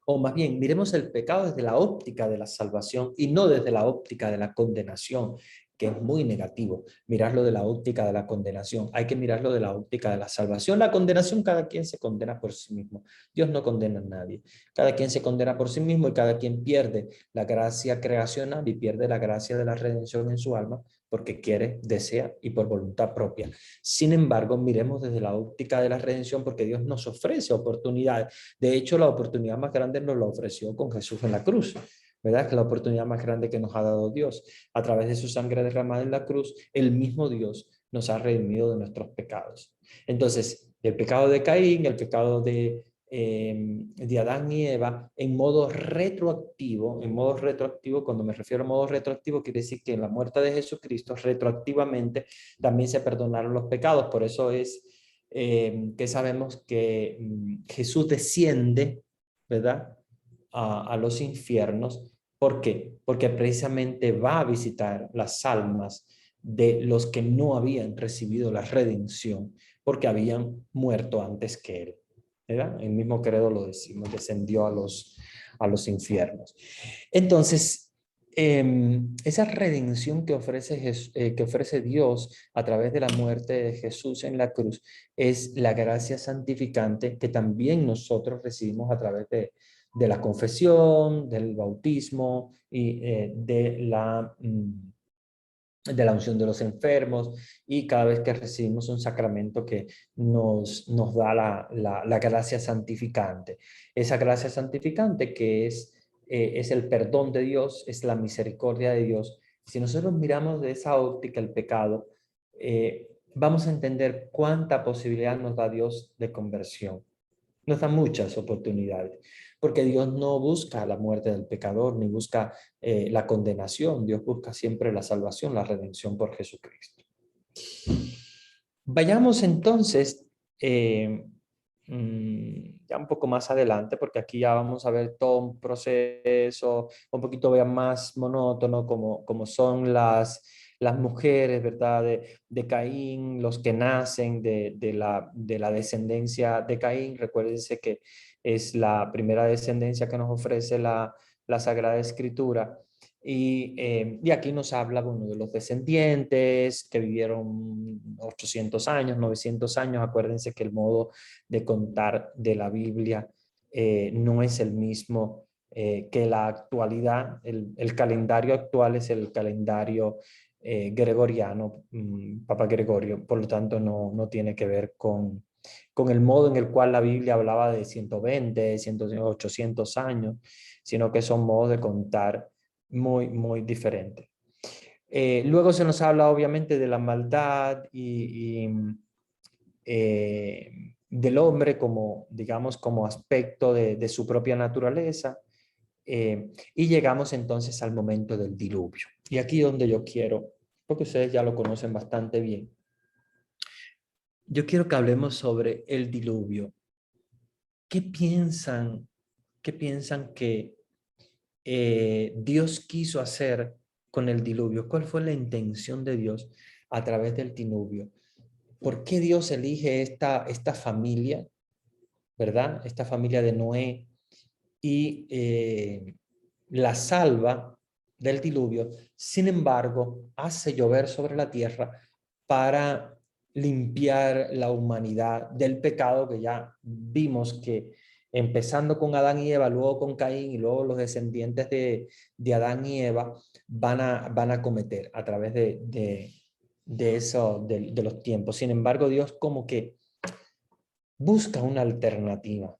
o más bien, miremos el pecado desde la óptica de la salvación y no desde la óptica de la condenación, que es muy negativo. Mirarlo de la óptica de la condenación. Hay que mirarlo de la óptica de la salvación. La condenación, cada quien se condena por sí mismo. Dios no condena a nadie. Cada quien se condena por sí mismo, y cada quien pierde la gracia creacional y pierde la gracia de la redención en su alma, porque quiere, desea y por voluntad propia. Sin embargo, miremos desde la óptica de la redención, porque Dios nos ofrece oportunidades. De hecho, la oportunidad más grande nos la ofreció con Jesús en la cruz, ¿verdad? Que la oportunidad más grande que nos ha dado Dios. A través de su sangre derramada en la cruz, el mismo Dios nos ha redimido de nuestros pecados. Entonces, el pecado de Caín, el pecado de Adán y Eva, en modo retroactivo, cuando me refiero a modo retroactivo, quiere decir que en la muerte de Jesucristo, retroactivamente, también se perdonaron los pecados. Por eso es que sabemos que Jesús desciende, ¿verdad?, a los infiernos. ¿Por qué? Porque precisamente va a visitar las almas de los que no habían recibido la redención, porque habían muerto antes que él, ¿verdad? El mismo credo lo decimos, descendió a los infiernos. Entonces, esa redención que ofrece Dios a través de la muerte de Jesús en la cruz es la gracia santificante que también nosotros recibimos a través de la confesión, del bautismo y de la unción de los enfermos, y cada vez que recibimos un sacramento que nos da la gracia santificante. Esa gracia santificante que es el perdón de Dios, es la misericordia de Dios. Si nosotros miramos de esa óptica el pecado, vamos a entender cuánta posibilidad nos da Dios de conversión. Nos da muchas oportunidades, porque Dios no busca la muerte del pecador, ni busca la condenación. Dios busca siempre la salvación, la redención por Jesucristo. Vayamos entonces ya un poco más adelante, porque aquí ya vamos a ver todo un proceso un poquito más monótono, como son las mujeres, ¿verdad? De Caín, los que nacen de la descendencia de Caín. Recuérdense que es la primera descendencia que nos ofrece la Sagrada Escritura. Y aquí nos habla, bueno, de los descendientes que vivieron 800 años, 900 años. Acuérdense que el modo de contar de la Biblia no es el mismo que la actualidad, el calendario actual es el calendario gregoriano, Papa Gregorio, por lo tanto no tiene que ver con el modo en el cual la Biblia hablaba de 120, 800 años, sino que son modos de contar muy diferentes. Luego se nos habla obviamente de la maldad y del hombre como, digamos, como aspecto de su propia naturaleza. Y llegamos entonces al momento del diluvio. Y aquí donde yo quiero, porque ustedes ya lo conocen bastante bien, yo quiero que hablemos sobre el diluvio. ¿Qué piensan que Dios quiso hacer con el diluvio? ¿Cuál fue la intención de Dios a través del diluvio? ¿Por qué Dios elige esta familia, verdad? Esta familia de Noé y la salva del diluvio. Sin embargo, hace llover sobre la tierra para limpiar la humanidad del pecado que ya vimos que empezando con Adán y Eva, luego con Caín y luego los descendientes de Adán y Eva van a cometer a través de los tiempos. Sin embargo, Dios como que busca una alternativa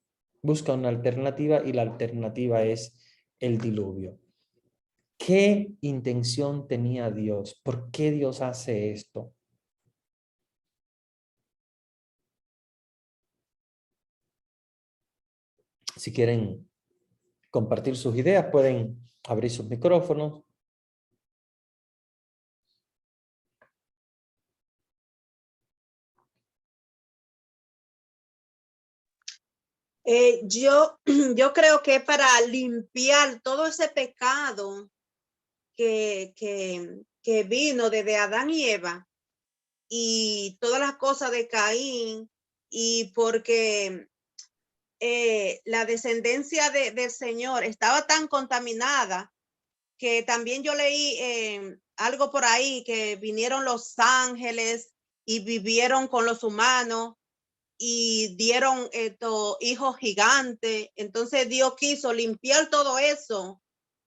y la alternativa es el diluvio. ¿Qué intención tenía Dios? ¿Por qué Dios hace esto? Si quieren compartir sus ideas, pueden abrir sus micrófonos. Yo creo que para limpiar todo ese pecado que vino desde Adán y Eva y todas las cosas de Caín, y porque la descendencia del Señor estaba tan contaminada que también yo leí algo por ahí que vinieron los ángeles y vivieron con los humanos y dieron hijos gigantes. Entonces Dios quiso limpiar todo eso,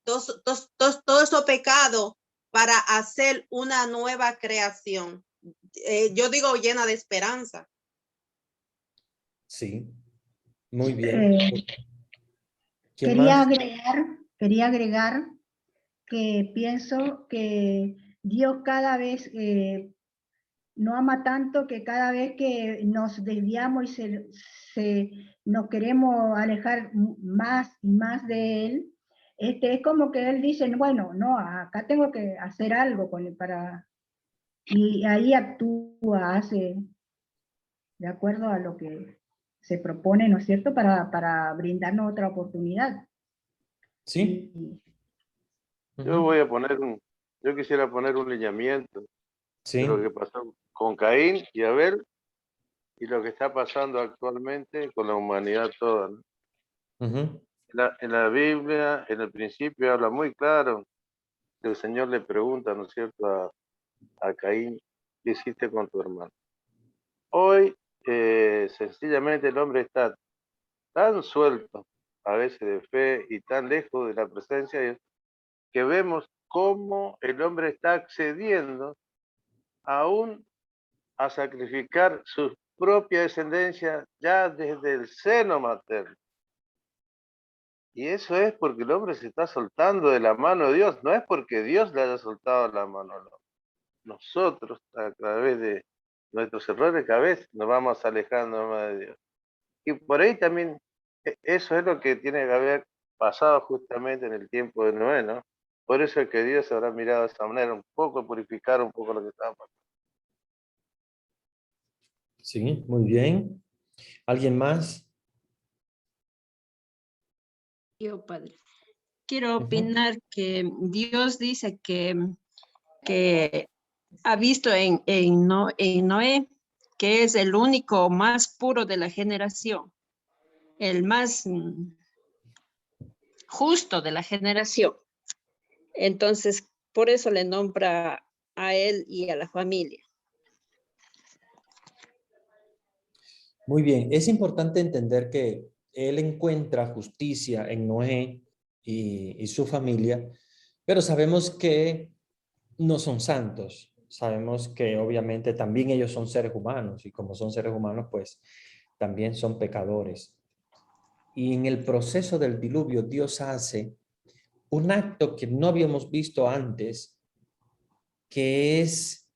todo esos pecados para hacer una nueva creación. Yo digo llena de esperanza. Sí, muy bien. ¿Quién Quería más? agregar que pienso que Dios cada vez no ama tanto, que cada vez que nos desviamos y nos queremos alejar más y más de Él, es como que Él dice, bueno, no, acá tengo que hacer algo con él y ahí actúa, hace de acuerdo a lo que se propone, ¿no es cierto?, para brindarnos otra oportunidad. Sí. Yo quisiera poner un lineamiento Sí. de lo que pasó con Caín y Abel y lo que está pasando actualmente con la humanidad toda, ¿no? En la Biblia, en el principio, habla muy claro que el Señor le pregunta, ¿no es cierto?, a Caín, ¿qué hiciste con tu hermano? Hoy, sencillamente, el hombre está tan suelto, a veces de fe, y tan lejos de la presencia de Dios, que vemos cómo el hombre está accediendo aún a sacrificar su propia descendencia ya desde el seno materno. Y eso es porque el hombre se está soltando de la mano de Dios, no es porque Dios le haya soltado la mano, no. Nosotros, a través de nuestros errores, cada vez nos vamos alejando más de Dios. Y por ahí también, eso es lo que tiene que haber pasado justamente en el tiempo de Noé, ¿no? Por eso es que Dios habrá mirado de esa manera, un poco purificar un poco lo que estaba pasando. Sí, muy bien. ¿Alguien más? Yo, padre. Quiero opinar que Dios dice que ha visto en Noé que es el único más puro de la generación, el más justo de la generación. Entonces, por eso le nombra a él y a la familia. Muy bien, es importante entender que él encuentra justicia en Noé y su familia, pero sabemos que no son santos. Sabemos que obviamente también ellos son seres humanos y como son seres humanos, pues también son pecadores. Y en el proceso del diluvio, Dios hace un acto que no habíamos visto antes, que es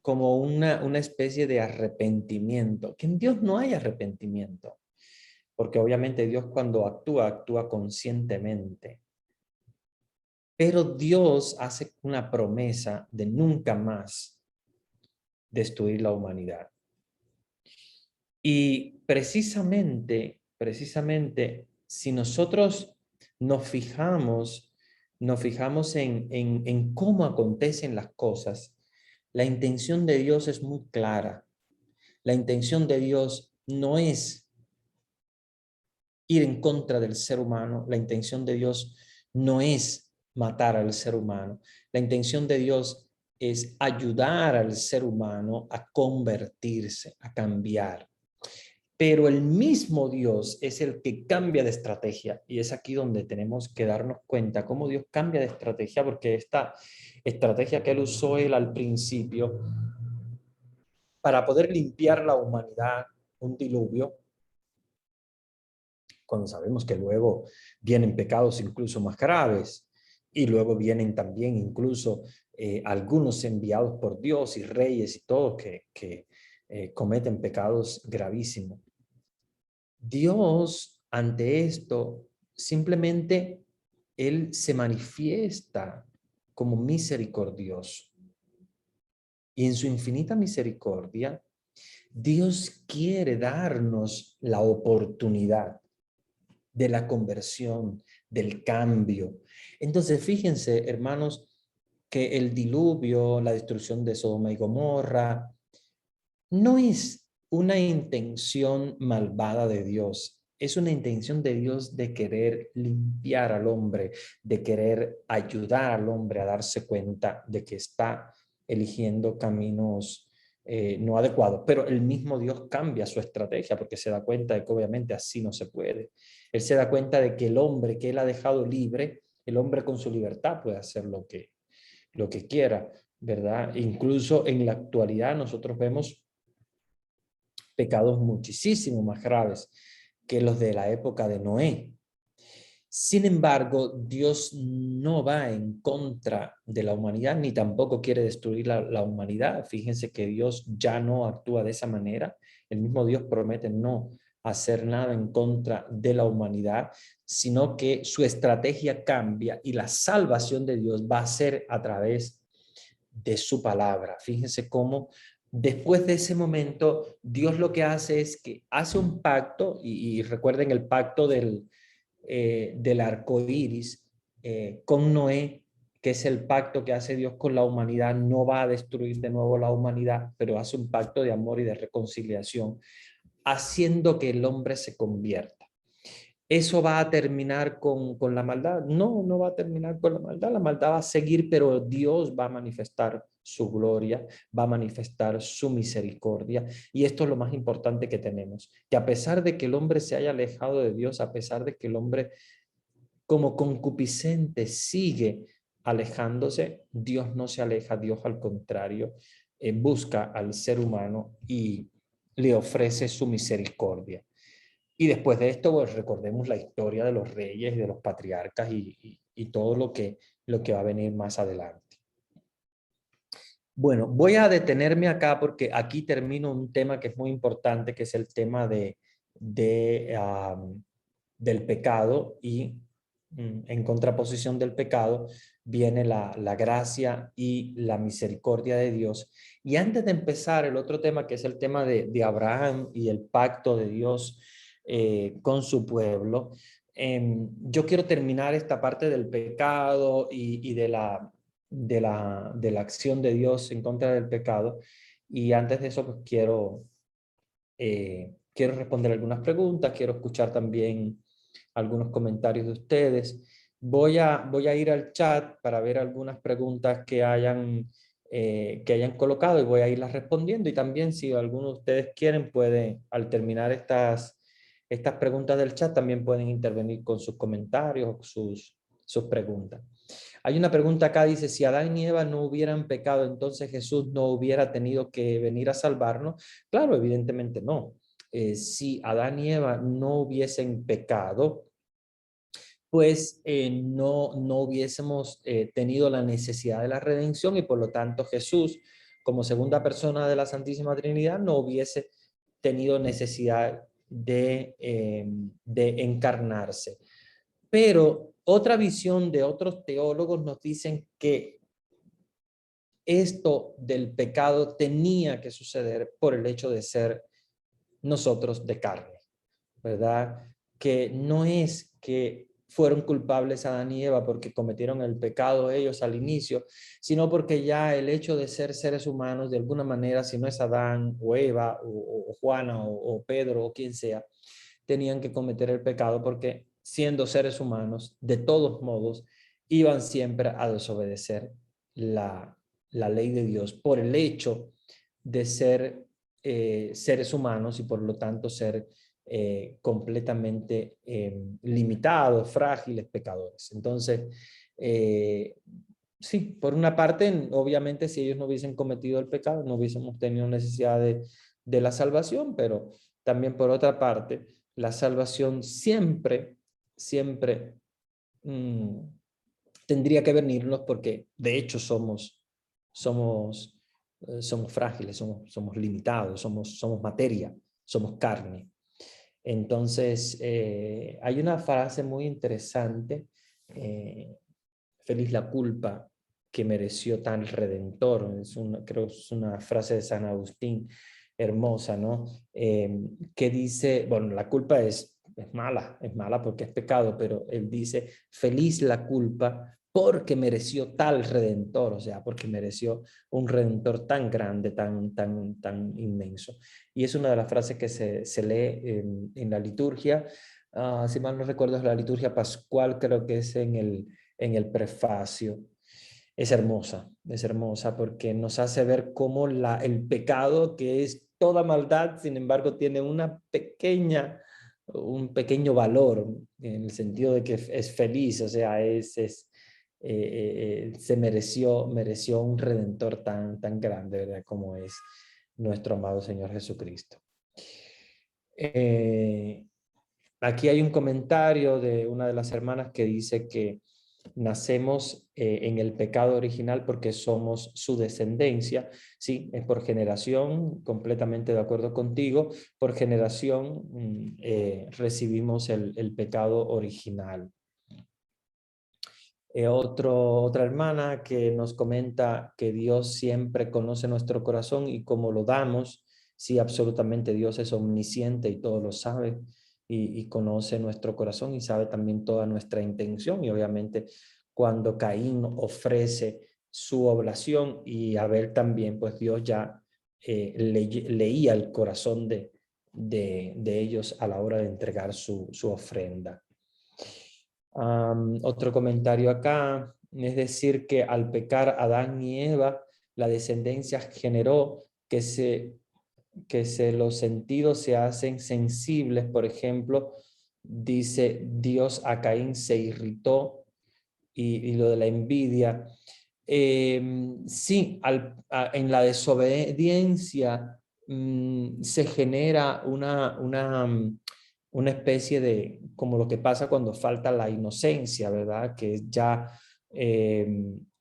como una especie de arrepentimiento, que en Dios no hay arrepentimiento, porque obviamente Dios cuando actúa, actúa conscientemente. Pero Dios hace una promesa de nunca más destruir la humanidad. Y precisamente, si nosotros nos fijamos en cómo acontecen las cosas, la intención de Dios es muy clara. La intención de Dios no es ir en contra del ser humano. La intención de Dios no es matar al ser humano. La intención de Dios es ayudar al ser humano a convertirse, a cambiar. Pero el mismo Dios es el que cambia de estrategia, y es aquí donde tenemos que darnos cuenta cómo Dios cambia de estrategia, porque esta estrategia que él usó al principio para poder limpiar la humanidad, un diluvio, cuando sabemos que luego vienen pecados incluso más graves, y luego vienen también incluso algunos enviados por Dios y reyes y todos que cometen pecados gravísimos. Dios, ante esto, simplemente Él se manifiesta como misericordioso. Y en su infinita misericordia, Dios quiere darnos la oportunidad de la conversión, del cambio. Entonces, fíjense, hermanos, que el diluvio, la destrucción de Sodoma y Gomorra, no es una intención malvada de Dios, es una intención de Dios de querer limpiar al hombre, de querer ayudar al hombre a darse cuenta de que está eligiendo caminos no adecuados. Pero el mismo Dios cambia su estrategia porque se da cuenta de que obviamente así no se puede. Él se da cuenta de que el hombre que él ha dejado libre, el hombre con su libertad puede hacer lo que quiera, ¿verdad? Incluso en la actualidad nosotros vemos pecados muchísimo más graves que los de la época de Noé. Sin embargo, Dios no va en contra de la humanidad, ni tampoco quiere destruir la humanidad. Fíjense que Dios ya no actúa de esa manera. El mismo Dios promete no hacer nada en contra de la humanidad, sino que su estrategia cambia y la salvación de Dios va a ser a través de su palabra. Fíjense cómo después de ese momento, Dios lo que hace es que hace un pacto, y recuerden el pacto del arco iris con Noé, que es el pacto que hace Dios con la humanidad. No va a destruir de nuevo la humanidad, pero hace un pacto de amor y de reconciliación, haciendo que el hombre se convierta. ¿Eso va a terminar con la maldad? No, no va a terminar con la maldad va a seguir, pero Dios va a manifestar su gloria, va a manifestar su misericordia, y esto es lo más importante que tenemos, que a pesar de que el hombre se haya alejado de Dios, a pesar de que el hombre como concupiscente sigue alejándose, Dios no se aleja, Dios al contrario, busca al ser humano y le ofrece su misericordia. Y después de esto, pues recordemos la historia de los reyes y de los patriarcas y todo lo que va a venir más adelante. Bueno, voy a detenerme acá porque aquí termino un tema que es muy importante, que es el tema del pecado, y en contraposición del pecado viene la gracia y la misericordia de Dios. Y antes de empezar el otro tema, que es el tema de Abraham y el pacto de Dios con su pueblo, yo quiero terminar esta parte del pecado y de la acción de Dios en contra del pecado. Y antes de eso, pues quiero responder algunas preguntas, quiero escuchar también algunos comentarios de ustedes. Voy a ir al chat para ver algunas preguntas que hayan colocado, y voy a irlas respondiendo. Y también, si alguno de ustedes quieren, puede, al terminar estas estas preguntas del chat también pueden intervenir con sus comentarios o sus preguntas. Hay una pregunta acá, dice, si Adán y Eva no hubieran pecado, entonces Jesús no hubiera tenido que venir a salvarnos. Claro, evidentemente no. Si Adán y Eva no hubiesen pecado, pues no hubiésemos tenido la necesidad de la redención y por lo tanto Jesús, como segunda persona de la Santísima Trinidad, no hubiese tenido necesidad de encarnarse. Pero otra visión de otros teólogos nos dicen que esto del pecado tenía que suceder por el hecho de ser nosotros de carne, ¿verdad? Que no es que fueron culpables Adán y Eva porque cometieron el pecado ellos al inicio, sino porque ya el hecho de ser seres humanos, de alguna manera, si no es Adán o Eva o Juana o Pedro o quien sea, tenían que cometer el pecado porque siendo seres humanos, de todos modos, iban siempre a desobedecer la ley de Dios por el hecho de ser seres humanos y por lo tanto ser completamente limitados, frágiles, pecadores. Entonces, sí, por una parte, obviamente si ellos no hubiesen cometido el pecado, no hubiésemos tenido necesidad de la salvación, pero también por otra parte, la salvación siempre tendría que venirnos porque de hecho somos frágiles, somos limitados, somos materia, somos carne. Entonces, hay una frase muy interesante, feliz la culpa que mereció tal redentor, creo que es una frase de San Agustín, hermosa, ¿no? Que dice, bueno, la culpa es mala porque es pecado, pero él dice, feliz la culpa porque mereció tal redentor, o sea, porque mereció un redentor tan grande, tan inmenso. Y es una de las frases que se lee en la liturgia, si mal no recuerdo es la liturgia pascual, creo que es en el prefacio. Es hermosa porque nos hace ver cómo el pecado, que es toda maldad, sin embargo, tiene un pequeño valor, en el sentido de que es feliz, o sea, se mereció un redentor tan grande, ¿verdad? Como es nuestro amado Señor Jesucristo. Aquí hay un comentario de una de las hermanas que dice que nacemos en el pecado original porque somos su descendencia. Sí, es por generación, completamente de acuerdo contigo, por generación recibimos el pecado original. Otra hermana que nos comenta que Dios siempre conoce nuestro corazón y cómo lo damos. Sí, absolutamente, Dios es omnisciente y todo lo sabe. Y conoce nuestro corazón y sabe también toda nuestra intención. Y obviamente cuando Caín ofrece su oblación y Abel también, pues Dios ya leía el corazón de ellos a la hora de entregar su ofrenda. Otro comentario acá, es decir que al pecar Adán y Eva, la descendencia generó que los sentidos se hacen sensibles. Por ejemplo, dice Dios a Caín se irritó y lo de la envidia. Sí, en la desobediencia se genera una especie de, como lo que pasa cuando falta la inocencia, ¿verdad? Que ya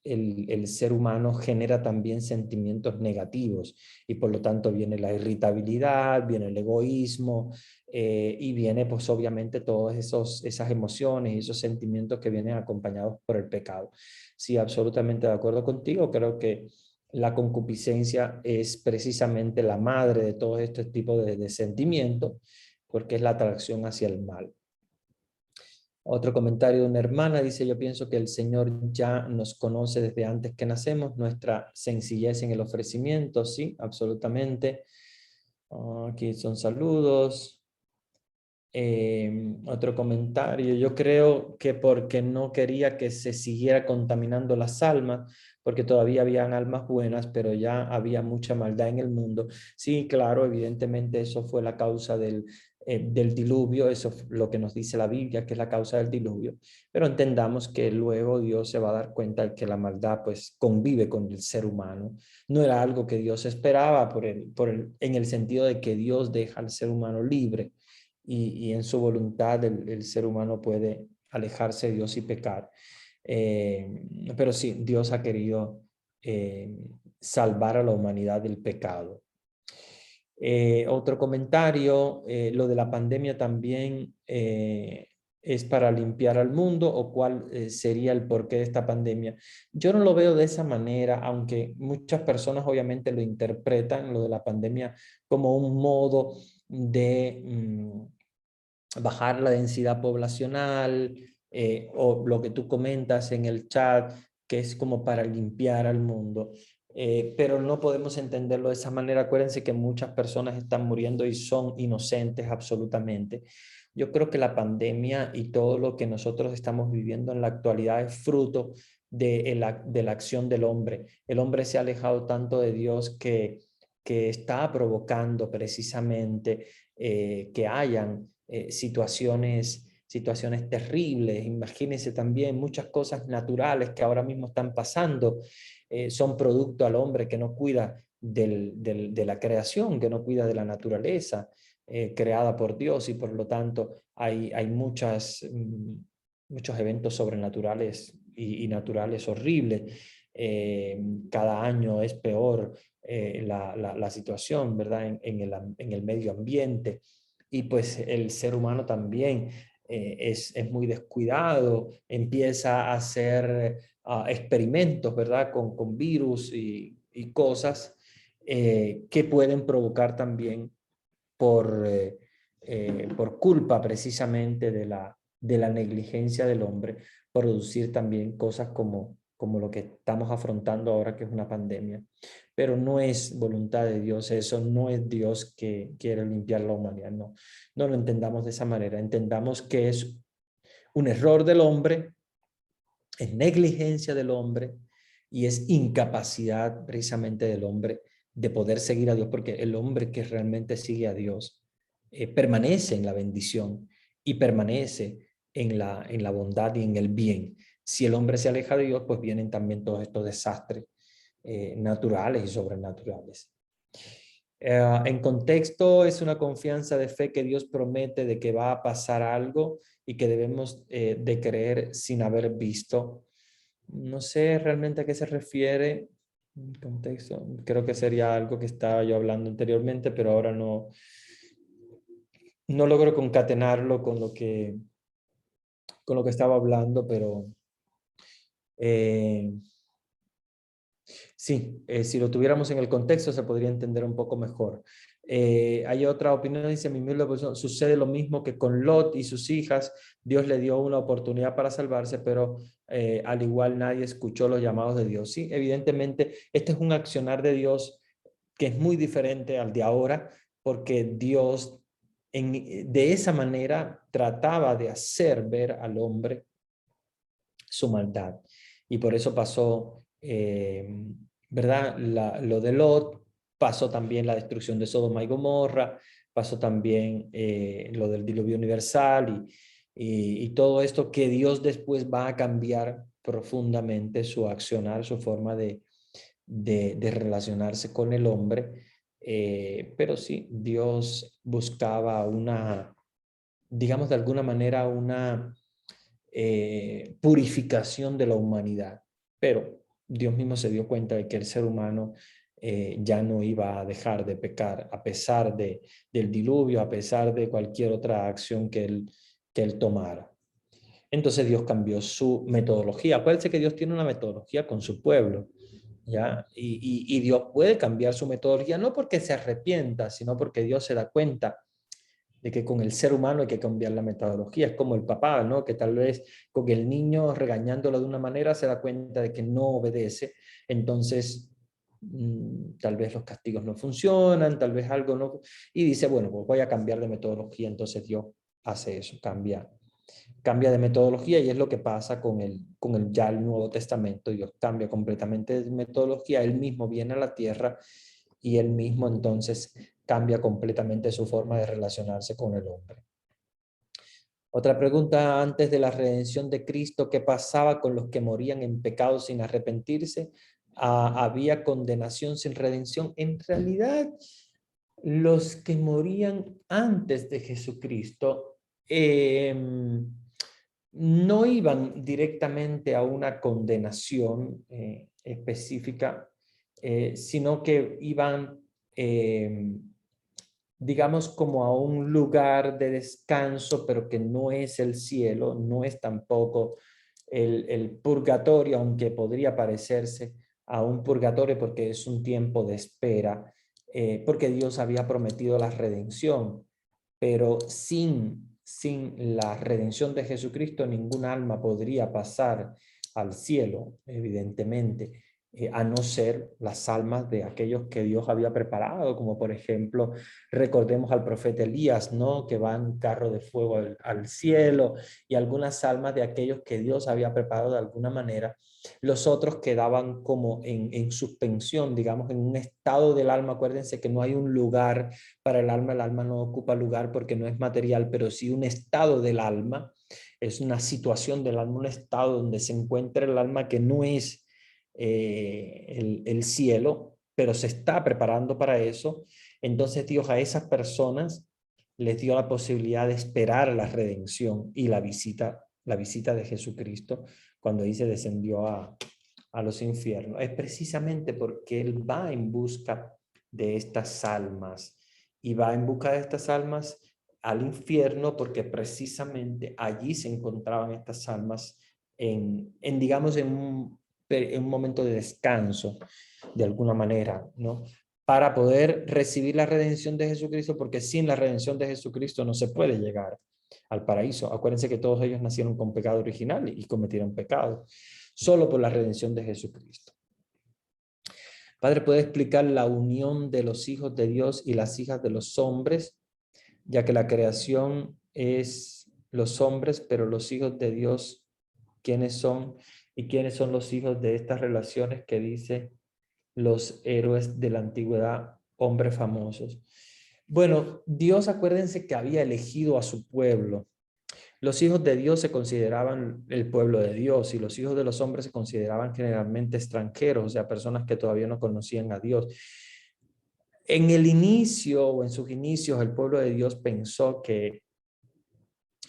el ser humano genera también sentimientos negativos y por lo tanto viene la irritabilidad, viene el egoísmo y viene pues obviamente todas esas emociones y esos sentimientos que vienen acompañados por el pecado. Sí, absolutamente de acuerdo contigo, creo que la concupiscencia es precisamente la madre de todo este tipo de sentimientos, porque es la atracción hacia el mal. Otro comentario de una hermana dice, yo pienso que el Señor ya nos conoce desde antes que nacemos, nuestra sencillez en el ofrecimiento, sí, absolutamente. Aquí son saludos. Otro comentario, yo creo que porque no quería que se siguiera contaminando las almas, porque todavía habían almas buenas, pero ya había mucha maldad en el mundo. Sí, claro, evidentemente eso fue la causa del del diluvio, eso es lo que nos dice la Biblia, que es la causa del diluvio, pero entendamos que luego Dios se va a dar cuenta de que la maldad pues convive con el ser humano. No era algo que Dios esperaba en el sentido de que Dios deja al ser humano libre y en su voluntad el ser humano puede alejarse de Dios y pecar. Pero sí, Dios ha querido salvar a la humanidad del pecado. Otro comentario, lo de la pandemia también es para limpiar al mundo, o cuál sería el porqué de esta pandemia. Yo no lo veo de esa manera, aunque muchas personas obviamente lo interpretan, lo de la pandemia, como un modo de bajar la densidad poblacional, o lo que tú comentas en el chat, que es como para limpiar al mundo. Pero no podemos entenderlo de esa manera. Acuérdense que muchas personas están muriendo y son inocentes absolutamente. Yo creo que la pandemia y todo lo que nosotros estamos viviendo en la actualidad es fruto de la acción del hombre. El hombre se ha alejado tanto de Dios que está provocando precisamente que hayan situaciones terribles. Imagínense también muchas cosas naturales que ahora mismo están pasando. Son producto al hombre que no cuida de la creación, que no cuida de la naturaleza creada por Dios, y por lo tanto hay muchos eventos sobrenaturales y naturales horribles. Cada año es peor la situación, ¿verdad? En el medio ambiente. Y pues el ser humano también es muy descuidado, empieza a hacer experimentos, ¿verdad? Con virus y cosas que pueden provocar también por culpa precisamente de la negligencia del hombre, producir también cosas como lo que estamos afrontando ahora, que es una pandemia. Pero no es voluntad de Dios eso, no es Dios que quiere limpiar la humanidad, no lo entendamos de esa manera. Entendamos que es un error del hombre, es negligencia del hombre y es incapacidad precisamente del hombre de poder seguir a Dios, porque el hombre que realmente sigue a Dios permanece en la bendición y permanece en la bondad y en el bien. Si el hombre se aleja de Dios, pues vienen también todos estos desastres naturales y sobrenaturales. En contexto, es una confianza de fe que Dios promete de que va a pasar algo y que debemos de creer sin haber visto. No sé realmente a qué se refiere. En contexto, creo que sería algo que estaba yo hablando anteriormente, pero ahora no logro concatenarlo con lo que estaba hablando, pero sí, si lo tuviéramos en el contexto se podría entender un poco mejor. Hay otra opinión, dice mi humilde opinión, sucede lo mismo que con Lot y sus hijas. Dios le dio una oportunidad para salvarse, pero al igual nadie escuchó los llamados de Dios. Sí, evidentemente este es un accionar de Dios que es muy diferente al de ahora, porque Dios de esa manera trataba de hacer ver al hombre su maldad. Y por eso pasó, ¿verdad? Lo de Lot, pasó también la destrucción de Sodoma y Gomorra, pasó también lo del diluvio universal y todo esto, que Dios después va a cambiar profundamente su accionar, su forma de relacionarse con el hombre. Pero sí, Dios buscaba digamos de alguna manera, una purificación de la humanidad. Pero Dios mismo se dio cuenta de que el ser humano ya no iba a dejar de pecar, a pesar del diluvio, a pesar de cualquier otra acción que él tomara. Entonces Dios cambió su metodología. Acuérdense que Dios tiene una metodología con su pueblo, ¿ya? Y Dios puede cambiar su metodología, no porque se arrepienta, sino porque Dios se da cuenta de que con el ser humano hay que cambiar la metodología. Es como el papá, ¿no? Que tal vez con el niño regañándolo de una manera se da cuenta de que no obedece. Entonces, tal vez los castigos no funcionan, tal vez algo no... Y dice, bueno, pues voy a cambiar de metodología. Entonces Dios hace eso, cambia de metodología, y es lo que pasa con el ya el Nuevo Testamento. Dios cambia completamente de metodología. Él mismo viene a la tierra y él mismo entonces cambia completamente su forma de relacionarse con el hombre. Otra pregunta antes de la redención de Cristo: ¿qué pasaba con los que morían en pecado sin arrepentirse? ¿Había condenación sin redención? En realidad, los que morían antes de Jesucristo no iban directamente a una condenación específica, sino que iban, digamos, como a un lugar de descanso, pero que no es el cielo, no es tampoco el purgatorio, aunque podría parecerse a un purgatorio porque es un tiempo de espera, porque Dios había prometido la redención, pero sin la redención de Jesucristo ningún alma podría pasar al cielo, evidentemente, a no ser las almas de aquellos que Dios había preparado, como por ejemplo, recordemos al profeta Elías, ¿no? Que va en carro de fuego al cielo, y algunas almas de aquellos que Dios había preparado de alguna manera. Los otros quedaban como en suspensión, digamos, en un estado del alma. Acuérdense que no hay un lugar para el alma no ocupa lugar porque no es material, pero sí un estado del alma, es una situación del alma, un estado donde se encuentra el alma que no es el cielo, pero se está preparando para eso. Entonces Dios a esas personas les dio la posibilidad de esperar la redención y la visita de Jesucristo cuando dice descendió a los infiernos. Es precisamente porque Él va en busca de estas almas y va en busca de estas almas al infierno porque precisamente allí se encontraban estas almas digamos, en un momento de descanso, de alguna manera, ¿no? Para poder recibir la redención de Jesucristo, porque sin la redención de Jesucristo no se puede llegar al paraíso. Acuérdense que todos ellos nacieron con pecado original y cometieron pecado. Solo por la redención de Jesucristo. Padre, ¿puede explicar la unión de los hijos de Dios y las hijas de los hombres? Ya que la creación es los hombres, pero los hijos de Dios, ¿quiénes son? ¿Y quiénes son los hijos de estas relaciones que dice los héroes de la antigüedad, hombres famosos? Bueno, Dios, acuérdense que había elegido a su pueblo. Los hijos de Dios se consideraban el pueblo de Dios y los hijos de los hombres se consideraban generalmente extranjeros, o sea, personas que todavía no conocían a Dios. En el inicio o en sus inicios, el pueblo de Dios pensó que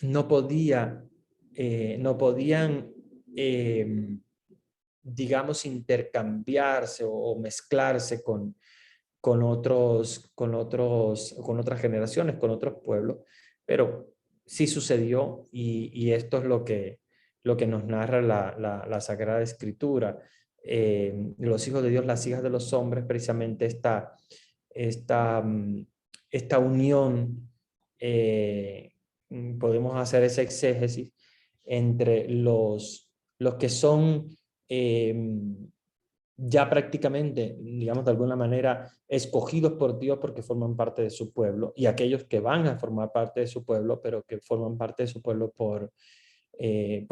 no podían, digamos, intercambiarse o mezclarse con otras generaciones, con otros pueblos, pero sí sucedió y esto es lo que nos narra la Sagrada Escritura. Los hijos de Dios, las hijas de los hombres, precisamente esta unión, podemos hacer ese exégesis entre los que son ya prácticamente, digamos de alguna manera, escogidos por Dios porque forman parte de su pueblo, y aquellos que van a formar parte de su pueblo, pero que forman parte de su pueblo por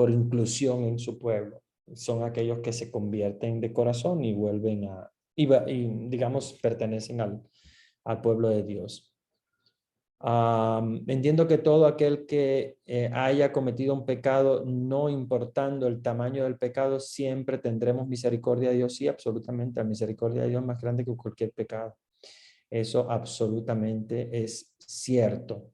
inclusión en su pueblo. Son aquellos que se convierten de corazón y vuelven y digamos, pertenecen al pueblo de Dios. Entiendo que todo aquel que haya cometido un pecado, no importando el tamaño del pecado, siempre tendremos misericordia de Dios. Sí, absolutamente, la misericordia de Dios es más grande que cualquier pecado. Eso absolutamente es cierto.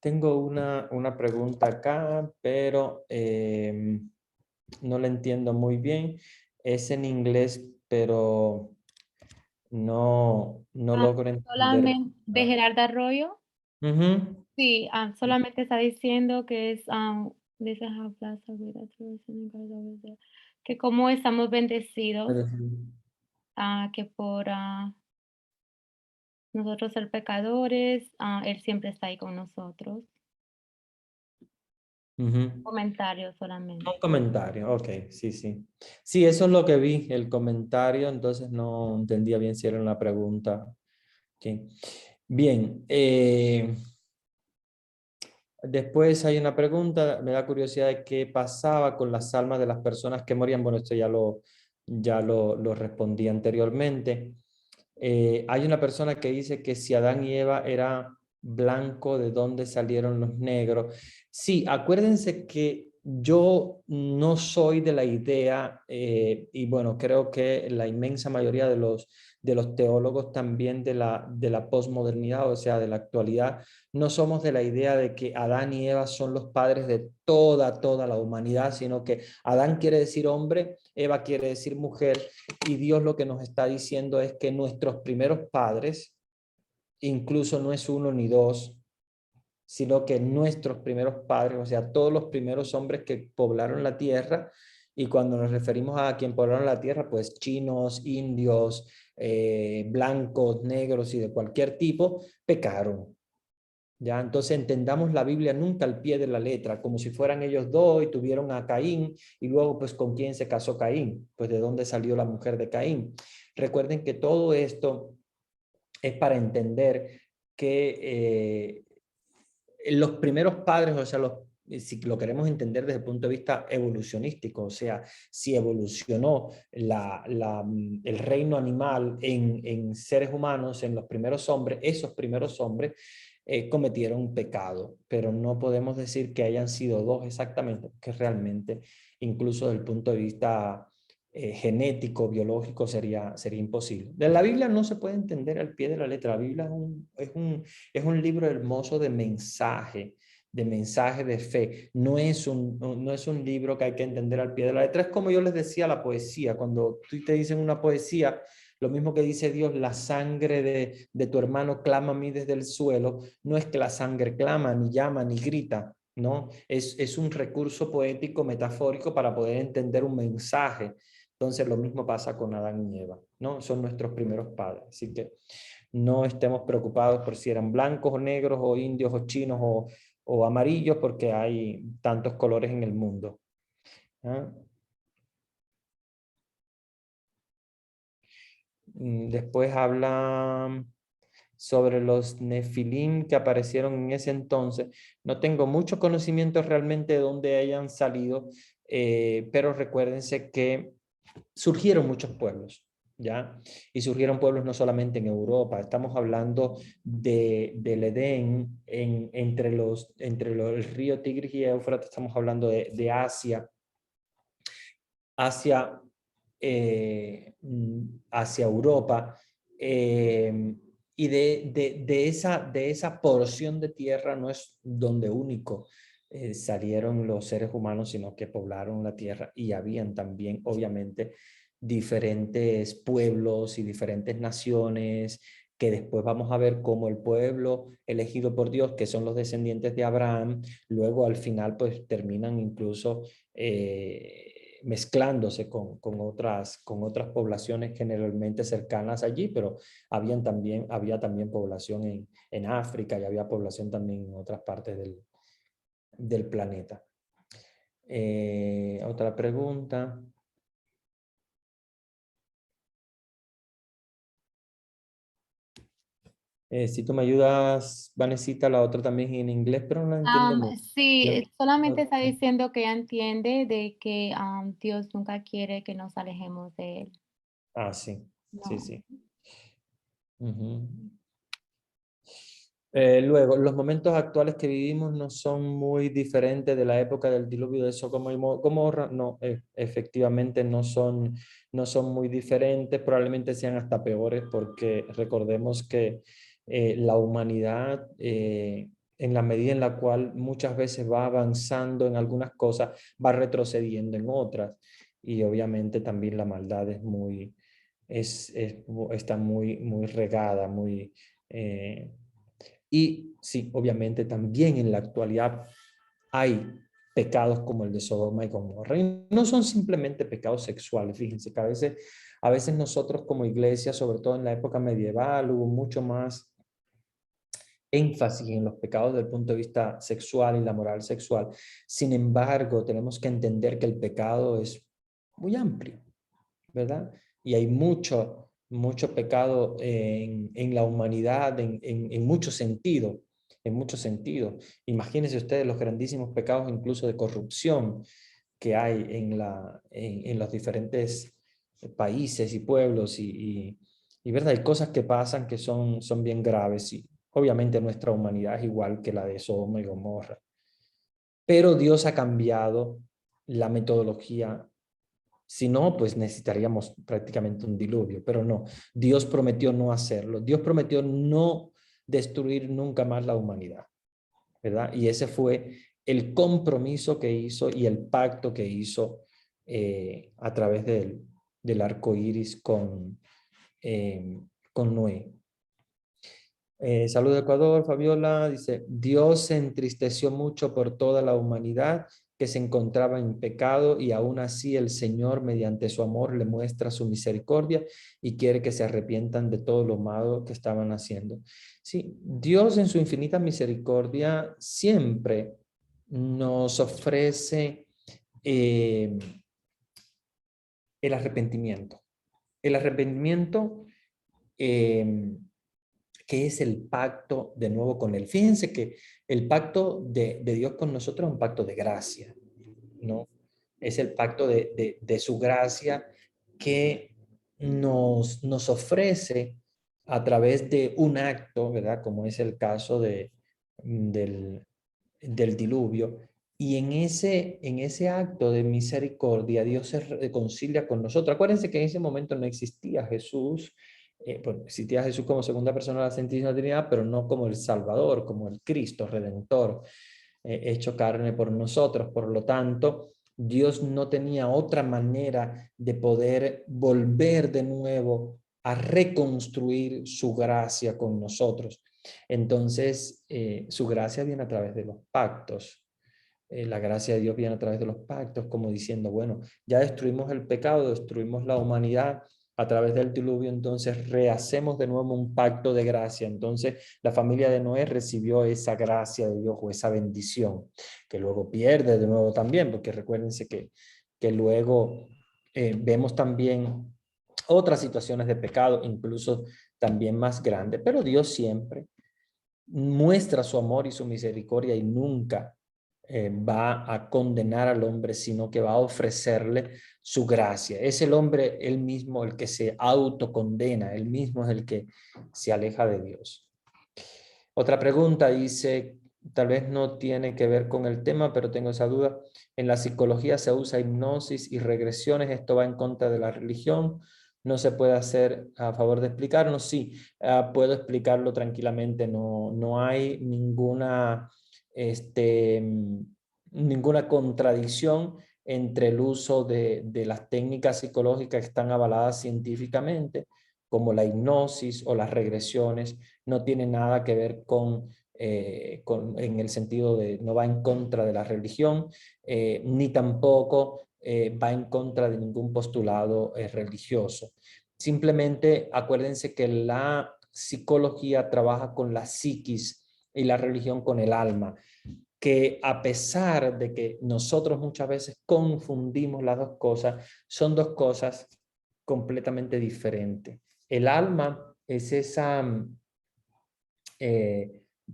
Tengo una pregunta acá, pero no la entiendo muy bien. Es en inglés, pero no logro entender. Solamente de Gerardo Arroyo. Ujú. Sí, solamente está diciendo que es, dice que como estamos bendecidos, que por nosotros ser pecadores, Él siempre está ahí con nosotros. Comentario solamente. Un comentario, ok, sí, sí. Sí, eso es lo que vi, el comentario, entonces no entendía bien si era una pregunta. Okay. Bien, después hay una pregunta, me da curiosidad de qué pasaba con las almas de las personas que morían. Bueno, esto ya lo respondí anteriormente. Hay una persona que dice que si Adán y Eva era blanco, ¿de dónde salieron los negros? Sí, acuérdense que yo no soy de la idea, y bueno, creo que la inmensa mayoría de los teólogos también de la posmodernidad, o sea, de la actualidad, no somos de la idea de que Adán y Eva son los padres de toda la humanidad, sino que Adán quiere decir hombre, Eva quiere decir mujer, y Dios lo que nos está diciendo es que nuestros primeros padres, incluso no es uno ni dos, sino que nuestros primeros padres, o sea, todos los primeros hombres que poblaron la tierra, y cuando nos referimos a quien poblaron la tierra, pues chinos, indios, blancos, negros y de cualquier tipo, pecaron. ¿Ya? Entonces entendamos la Biblia nunca al pie de la letra, como si fueran ellos dos y tuvieron a Caín, y luego pues con quién se casó Caín, pues de dónde salió la mujer de Caín. Recuerden que todo esto es para entender que los primeros padres, o sea, si lo queremos entender desde el punto de vista evolucionístico, o sea, si evolucionó el reino animal en seres humanos, en los primeros hombres, esos primeros hombres cometieron un pecado, pero no podemos decir que hayan sido dos exactamente, que realmente, incluso desde el punto de vista genético, biológico, sería imposible. De la Biblia no se puede entender al pie de la letra. La Biblia es un libro hermoso de mensaje de fe. No es un libro que hay que entender al pie de la letra. Es como yo les decía, la poesía. Cuando tú te dicen una poesía, lo mismo que dice Dios, la sangre de tu hermano clama a mí desde el suelo, no es que la sangre clama, ni llama, ni grita, ¿no? Es un recurso poético, metafórico para poder entender un mensaje. Entonces lo mismo pasa con Adán y Eva, ¿no? Son nuestros primeros padres. Así que no estemos preocupados por si eran blancos o negros o indios o chinos o amarillos, porque hay tantos colores en el mundo. ¿Ah? Después habla sobre los nefilim que aparecieron en ese entonces. No tengo mucho conocimiento realmente de dónde hayan salido, pero recuérdense que surgieron muchos pueblos, ¿ya? Y surgieron pueblos no solamente en Europa, estamos hablando del Edén, entre el río Tigris y Éufrates, estamos hablando de Asia, hacia Europa, y de esa porción de tierra no es donde único salieron los seres humanos, sino que poblaron la tierra, y habían también, obviamente, diferentes pueblos y diferentes naciones, que después vamos a ver cómo el pueblo elegido por Dios, que son los descendientes de Abraham, luego al final pues terminan incluso mezclándose con otras poblaciones generalmente cercanas allí, pero había también población en África, y había población también en otras partes del planeta. Otra pregunta. Si tú me ayudas, Vanesita, la otra también en inglés, pero no la entiendo mucho. Sí, solamente está diciendo que ella entiende de que Dios nunca quiere que nos alejemos de Él. Ah, sí, sí, No. sí. Luego, los momentos actuales que vivimos no son muy diferentes de la época del diluvio de Sodoma y Gomorra. No, efectivamente no son muy diferentes, probablemente sean hasta peores, porque recordemos que la humanidad, en la medida en la cual muchas veces va avanzando en algunas cosas, va retrocediendo en otras, y obviamente también la maldad está muy regada, muy... y sí, obviamente también en la actualidad hay pecados como el de Sodoma y Gomorra. Y no son simplemente pecados sexuales. Fíjense que a veces nosotros como iglesia, sobre todo en la época medieval, hubo mucho más énfasis en los pecados desde el punto de vista sexual y la moral sexual. Sin embargo, tenemos que entender que el pecado es muy amplio, ¿verdad? Y hay mucho pecado en la humanidad en muchos sentidos. En muchos sentidos. Imagínense ustedes los grandísimos pecados incluso de corrupción que hay en los diferentes países y pueblos y ¿verdad? Hay cosas que pasan que son bien graves y obviamente nuestra humanidad es igual que la de Sodoma y Gomorra. Pero Dios ha cambiado la metodología. Si no, pues necesitaríamos prácticamente un diluvio, pero no. Dios prometió no hacerlo. Dios prometió no destruir nunca más la humanidad, ¿verdad? Y ese fue el compromiso que hizo y el pacto que hizo a través del arco iris con Noé. Salud de Ecuador, Fabiola, dice, Dios se entristeció mucho por toda la humanidad que se encontraba en pecado y aún así el Señor mediante su amor le muestra su misericordia y quiere que se arrepientan de todo lo malo que estaban haciendo. Sí, Dios en su infinita misericordia siempre nos ofrece el arrepentimiento. El arrepentimiento que es el pacto de nuevo con Él. Fíjense que el pacto de Dios con nosotros es un pacto de gracia, ¿no? Es el pacto de su gracia que nos ofrece a través de un acto, ¿verdad? Como es el caso del diluvio. Y en ese acto de misericordia, Dios se reconcilia con nosotros. Acuérdense que en ese momento no existía Jesús. Bueno, existía Jesús como segunda persona de la Santísima Trinidad, pero no como el Salvador, como el Cristo Redentor, hecho carne por nosotros. Por lo tanto, Dios no tenía otra manera de poder volver de nuevo a reconstruir su gracia con nosotros. Entonces, su gracia viene a través de los pactos. La gracia de Dios viene a través de los pactos, como diciendo, bueno, ya destruimos el pecado, destruimos la humanidad a través del diluvio, entonces rehacemos de nuevo un pacto de gracia. Entonces la familia de Noé recibió esa gracia de Dios o esa bendición, que luego pierde de nuevo también, porque recuérdense que luego vemos también otras situaciones de pecado, incluso también más grandes, pero Dios siempre muestra su amor y su misericordia y nunca va a condenar al hombre, sino que va a ofrecerle su gracia. Es el hombre él mismo el que se autocondena, él mismo es el que se aleja de Dios. Otra pregunta dice, tal vez no tiene que ver con el tema, pero tengo esa duda. En la psicología se usa hipnosis y regresiones, ¿esto va en contra de la religión? ¿No se puede hacer a favor de explicarnos? Sí, puedo explicarlo tranquilamente, no hay ninguna contradicción entre el uso de las técnicas psicológicas que están avaladas científicamente, como la hipnosis o las regresiones. No tiene nada que ver en el sentido de no va en contra de la religión, ni tampoco va en contra de ningún postulado religioso. Simplemente acuérdense que la psicología trabaja con la psiquis y la religión con el alma, que a pesar de que nosotros muchas veces confundimos las dos cosas, son dos cosas completamente diferentes. El alma es esa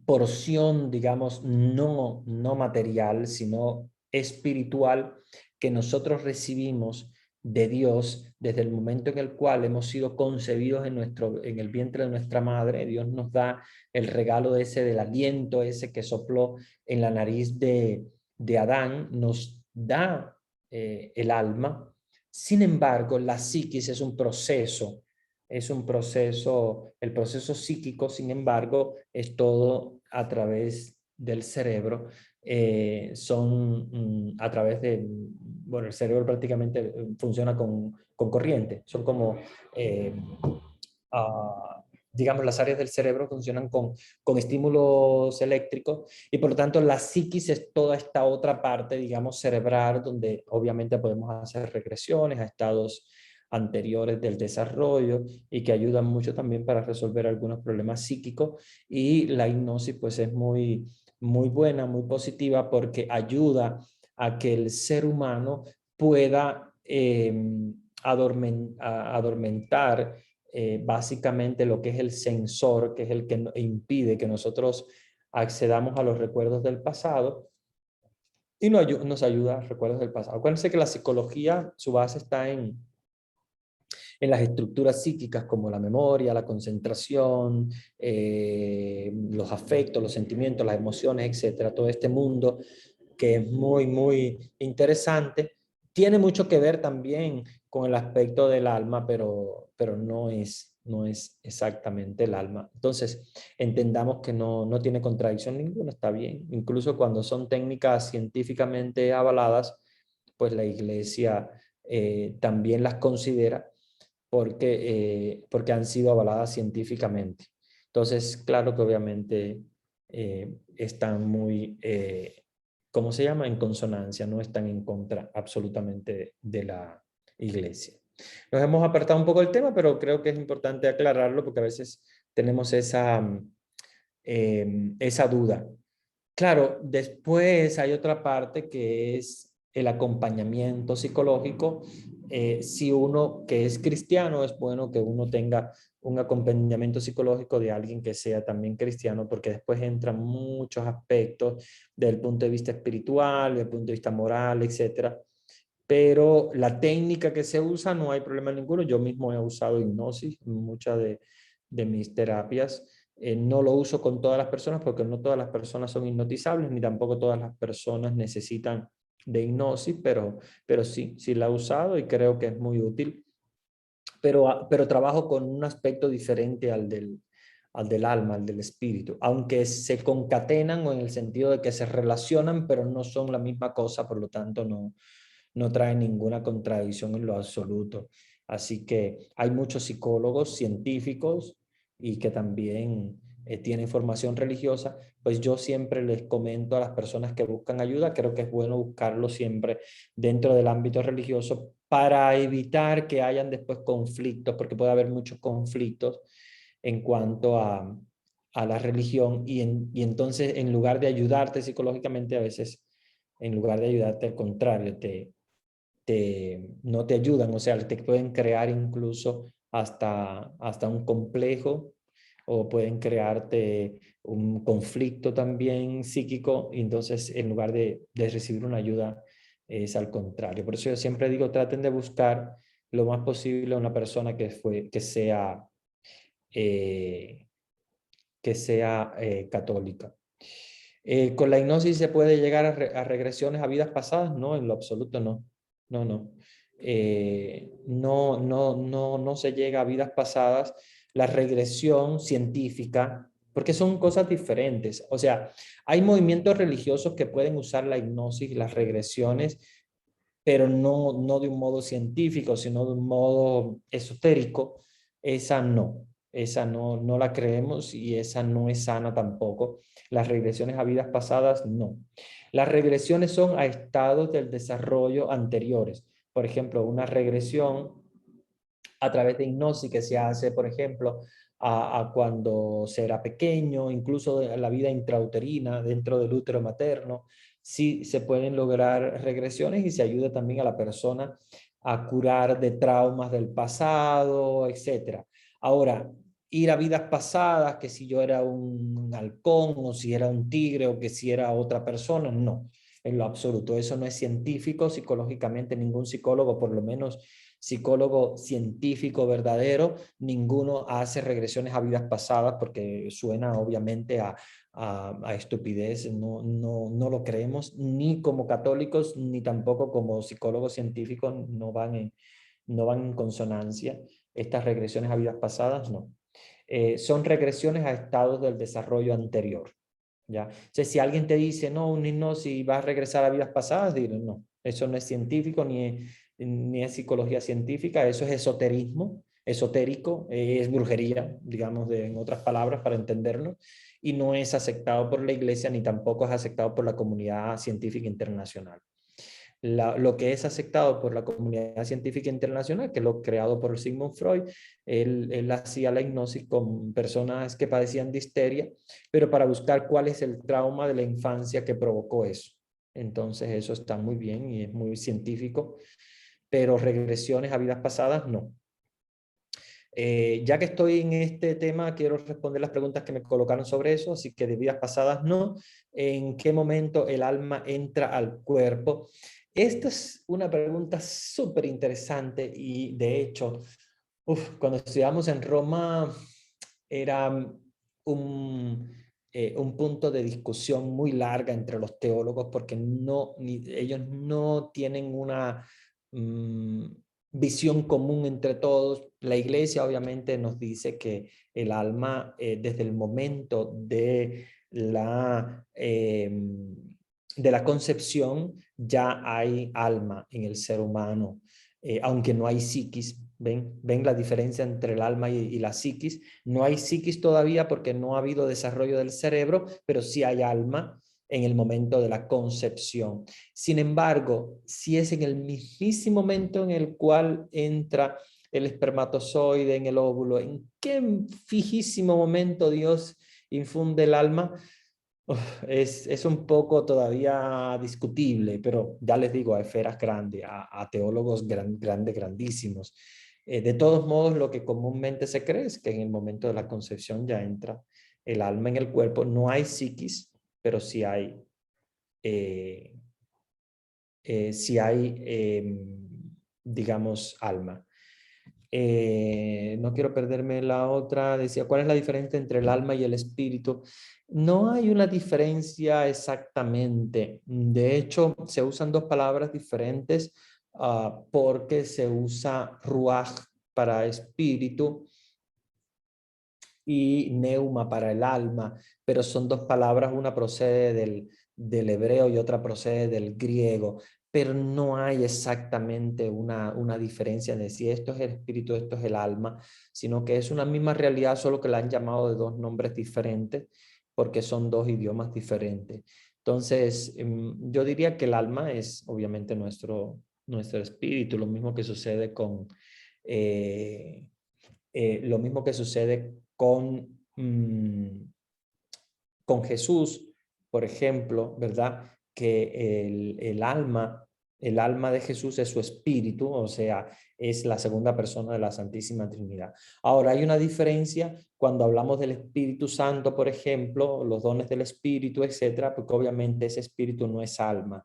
porción, digamos, no material, sino espiritual que nosotros recibimos de Dios desde el momento en el cual hemos sido concebidos en el vientre de nuestra madre. Dios nos da el regalo del aliento ese que sopló en la nariz de Adán, nos da el alma. Sin embargo, la psiquis es un proceso, el proceso psíquico, sin embargo, es todo a través del cerebro. A través el cerebro prácticamente funciona con corriente. Son como, digamos, las áreas del cerebro funcionan con estímulos eléctricos y por lo tanto la psiquis es toda esta otra parte, digamos, cerebral, donde obviamente podemos hacer regresiones a estados anteriores del desarrollo y que ayudan mucho también para resolver algunos problemas psíquicos. Y la hipnosis pues es muy buena, muy positiva, porque ayuda a que el ser humano pueda adormentar básicamente lo que es el sensor, que es el que impide que nosotros accedamos a los recuerdos del pasado, y nos ayuda a recuerdos del pasado. Acuérdense que la psicología, su base está en las estructuras psíquicas como la memoria, la concentración, los afectos, los sentimientos, las emociones, etcétera. Todo este mundo que es muy interesante. Tiene mucho que ver también con el aspecto del alma, pero no es exactamente el alma. Entonces, entendamos que no tiene contradicción ninguna, está bien. Incluso cuando son técnicas científicamente avaladas, pues la Iglesia también las considera porque han sido avaladas científicamente. Entonces, claro que obviamente están muy, ¿cómo se llama? En consonancia, no están en contra absolutamente de la Iglesia. Nos hemos apartado un poco del tema, pero creo que es importante aclararlo porque a veces tenemos esa duda. Claro, después hay otra parte que es el acompañamiento psicológico. Si uno que es cristiano, es bueno que uno tenga un acompañamiento psicológico de alguien que sea también cristiano, porque después entran muchos aspectos desde el punto de vista espiritual, desde el punto de vista moral, etcétera. Pero la técnica que se usa no hay problema ninguno. Yo mismo he usado hipnosis en muchas de mis terapias. No lo uso con todas las personas porque no todas las personas son hipnotizables, ni tampoco todas las personas necesitan de hipnosis, pero sí la he usado y creo que es muy útil. Pero trabajo con un aspecto diferente al del alma, al del espíritu, aunque se concatenan o en el sentido de que se relacionan, pero no son la misma cosa, por lo tanto no trae ninguna contradicción en lo absoluto. Así que hay muchos psicólogos científicos y que también tienen formación religiosa, pues yo siempre les comento a las personas que buscan ayuda, creo que es bueno buscarlo siempre dentro del ámbito religioso para evitar que hayan después conflictos, porque puede haber muchos conflictos en cuanto a la religión y entonces en lugar de ayudarte psicológicamente, a veces en lugar de ayudarte al contrario, no te ayudan, o sea, te pueden crear incluso hasta un complejo o pueden crearte un conflicto también psíquico, y entonces en lugar de recibir una ayuda es al contrario. Por eso yo siempre digo, traten de buscar lo más posible una persona que sea católica. ¿Con la hipnosis se puede llegar a regresiones a vidas pasadas? No, en lo absoluto no. No se llega a vidas pasadas. La regresión científica, porque son cosas diferentes. O sea, hay movimientos religiosos que pueden usar la hipnosis y las regresiones, pero no de un modo científico, sino de un modo esotérico. Esa no la creemos y esa no es sana tampoco. Las regresiones a vidas pasadas, no. Las regresiones son a estados del desarrollo anteriores. Por ejemplo, una regresión a través de hipnosis que se hace, por ejemplo, a cuando se era pequeño, incluso a la vida intrauterina dentro del útero materno. Sí se pueden lograr regresiones y se ayuda también a la persona a curar de traumas del pasado, etc. Ahora, ir a vidas pasadas, que si yo era un halcón o si era un tigre o que si era otra persona, no, en lo absoluto. Eso no es científico, psicológicamente ningún psicólogo, por lo menos psicólogo científico verdadero, ninguno hace regresiones a vidas pasadas porque suena obviamente a estupidez. No lo creemos ni como católicos ni tampoco como psicólogos científicos, no van en consonancia. Estas regresiones a vidas pasadas no. Son regresiones a estados del desarrollo anterior. ¿Ya? Entonces, si alguien te dice, no, un hipnosis va a regresar a vidas pasadas, dile, no, eso no es científico ni es psicología científica, eso es esoterismo, esotérico, es brujería, digamos, en otras palabras, para entenderlo, y no es aceptado por la Iglesia ni tampoco es aceptado por la comunidad científica internacional. lo que es aceptado por la comunidad científica internacional, que es lo creado por Sigmund Freud. Él hacía la hipnosis con personas que padecían de histeria, pero para buscar cuál es el trauma de la infancia que provocó eso. Entonces eso está muy bien y es muy científico, pero regresiones a vidas pasadas no. Ya que estoy en este tema, quiero responder las preguntas que me colocaron sobre eso, así que de vidas pasadas no. ¿En qué momento el alma entra al cuerpo? Esta es una pregunta súper interesante y de hecho, cuando estudiamos en Roma era un punto de discusión muy larga entre los teólogos porque ellos no tienen una visión común entre todos. La iglesia obviamente nos dice que el alma desde el momento de la concepción ya hay alma en el ser humano, aunque no hay psiquis. ¿Ven la diferencia entre el alma y la psiquis? No hay psiquis todavía porque no ha habido desarrollo del cerebro, pero sí hay alma en el momento de la concepción. Sin embargo, si es en el mismísimo momento en el cual entra el espermatozoide en el óvulo, ¿en qué fijísimo momento Dios infunde el alma? Es un poco todavía discutible, pero ya les digo, a esferas grandes, a teólogos grandísimos. De todos modos, lo que comúnmente se cree es que en el momento de la concepción ya entra el alma en el cuerpo. No hay psiquis, pero sí hay, digamos, alma. No quiero perderme la otra. Decía, ¿cuál es la diferencia entre el alma y el espíritu? No hay una diferencia exactamente. De hecho, se usan dos palabras diferentes porque se usa ruaj para espíritu y neuma para el alma, pero son dos palabras, una procede del hebreo y otra procede del griego, pero no hay exactamente una diferencia de si esto es el espíritu, esto es el alma, sino que es una misma realidad, solo que la han llamado de dos nombres diferentes, porque son dos idiomas diferentes. Entonces, yo diría que el alma es obviamente nuestro espíritu, lo mismo que sucede con con Jesús, por ejemplo, ¿verdad? Que el alma de Jesús es su espíritu, o sea, es la segunda persona de la Santísima Trinidad. Ahora, hay una diferencia cuando hablamos del Espíritu Santo, por ejemplo, los dones del Espíritu, etcétera, porque obviamente ese espíritu no es alma.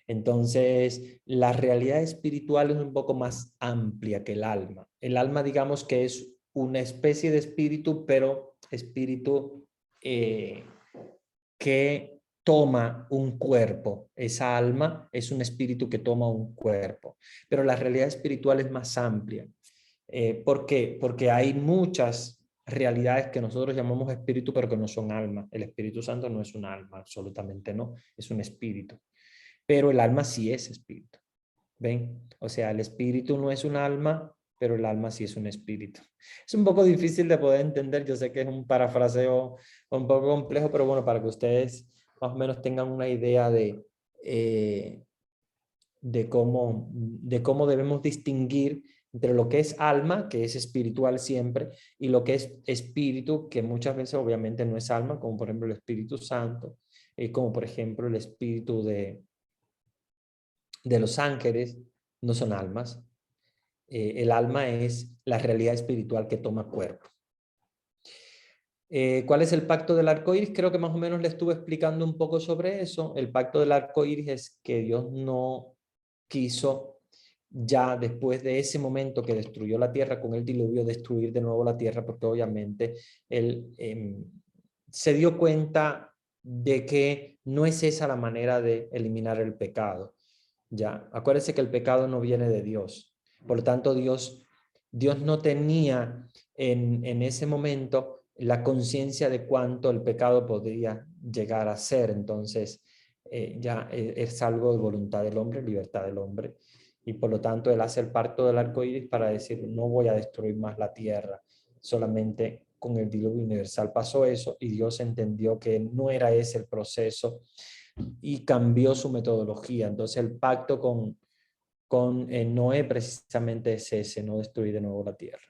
Entonces, la realidad espiritual es un poco más amplia que el alma. El alma, digamos que es una especie de espíritu, pero espíritu que toma un cuerpo. Esa alma es un espíritu que toma un cuerpo. Pero la realidad espiritual es más amplia. ¿Por qué? Porque hay muchas realidades que nosotros llamamos espíritu, pero que no son alma. El Espíritu Santo no es un alma, absolutamente no. Es un espíritu. Pero el alma sí es espíritu. ¿Ven? O sea, el espíritu no es un alma, pero el alma sí es un espíritu. Es un poco difícil de poder entender, yo sé que es un parafraseo un poco complejo, pero bueno, para que ustedes más o menos tengan una idea de cómo debemos distinguir entre lo que es alma, que es espiritual siempre, y lo que es espíritu, que muchas veces obviamente no es alma, como por ejemplo el Espíritu Santo, como por ejemplo el espíritu de los ángeles, no son almas. El alma es la realidad espiritual que toma cuerpo. ¿Cuál es el pacto del arco iris? Creo que más o menos le estuve explicando un poco sobre eso. El pacto del arco iris es que Dios no quiso ya después de ese momento que destruyó la tierra con el diluvio, destruir de nuevo la tierra, porque obviamente él se dio cuenta de que no es esa la manera de eliminar el pecado. Ya, acuérdense que el pecado no viene de Dios. Por lo tanto, Dios no tenía en ese momento la conciencia de cuánto el pecado podría llegar a ser. Entonces, ya es algo de voluntad del hombre, libertad del hombre. Y por lo tanto, él hace el pacto del arco iris para decir, no voy a destruir más la tierra. Solamente con el diluvio universal pasó eso y Dios entendió que no era ese el proceso y cambió su metodología. Entonces el pacto con Noé precisamente es ese, no destruir de nuevo la tierra.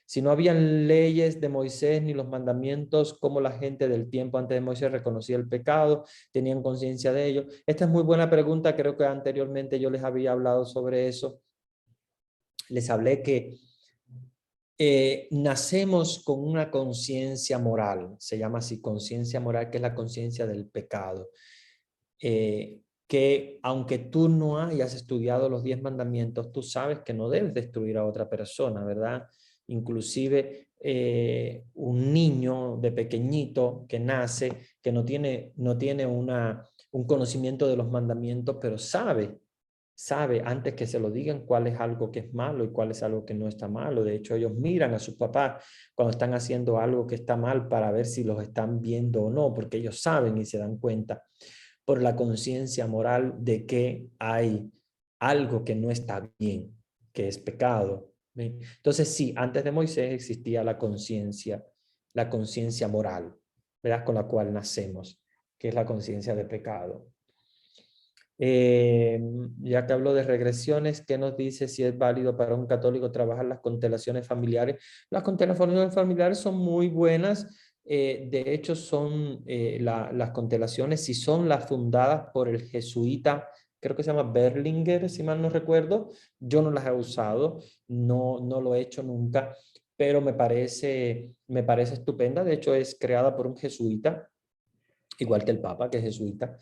Si no habían leyes de Moisés ni los mandamientos, ¿cómo la gente del tiempo antes de Moisés reconocía el pecado? ¿Tenían conciencia de ello? Esta es muy buena pregunta, creo que anteriormente yo les había hablado sobre eso. Les hablé que nacemos con una conciencia moral, se llama así, conciencia moral, que es la conciencia del pecado. Que aunque tú no hayas estudiado los 10 mandamientos, tú sabes que no debes destruir a otra persona, ¿verdad? Inclusive un niño de pequeñito que nace, que no tiene un conocimiento de los mandamientos, pero sabe antes que se lo digan cuál es algo que es malo y cuál es algo que no está malo. De hecho, ellos miran a sus papás cuando están haciendo algo que está mal para ver si los están viendo o no, porque ellos saben y se dan cuenta por la conciencia moral de que hay algo que no está bien, que es pecado. ¿Ven? Entonces sí, antes de Moisés existía la conciencia moral, ¿verdad? Con la cual nacemos, que es la conciencia de pecado. Ya que hablo de regresiones, ¿qué nos dice si es válido para un católico trabajar las constelaciones familiares? Las constelaciones familiares son muy buenas. De hecho, son las constelaciones, si son las fundadas por el jesuita, creo que se llama Berlinger, si mal no recuerdo. Yo no las he usado, no lo he hecho nunca, pero me parece estupenda. De hecho, es creada por un jesuita, igual que el Papa, que es jesuita.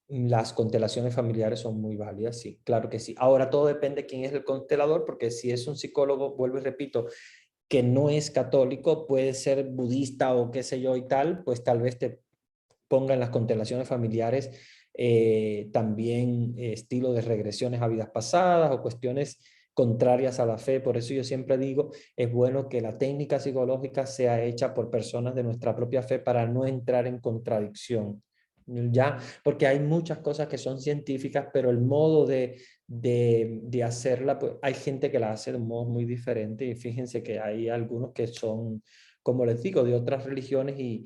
Las constelaciones familiares son muy válidas, sí, claro que sí. Ahora todo depende de quién es el constelador, porque si es un psicólogo, vuelvo y repito, que no es católico, puede ser budista o qué sé yo y tal, pues tal vez te ponga en las constelaciones familiares también estilo de regresiones a vidas pasadas o cuestiones contrarias a la fe. Por eso yo siempre digo, es bueno que la técnica psicológica sea hecha por personas de nuestra propia fe para no entrar en contradicción. ¿Ya? Porque hay muchas cosas que son científicas, pero el modo de hacerla, pues hay gente que la hace de un modo muy diferente y fíjense que hay algunos que son, como les digo, de otras religiones y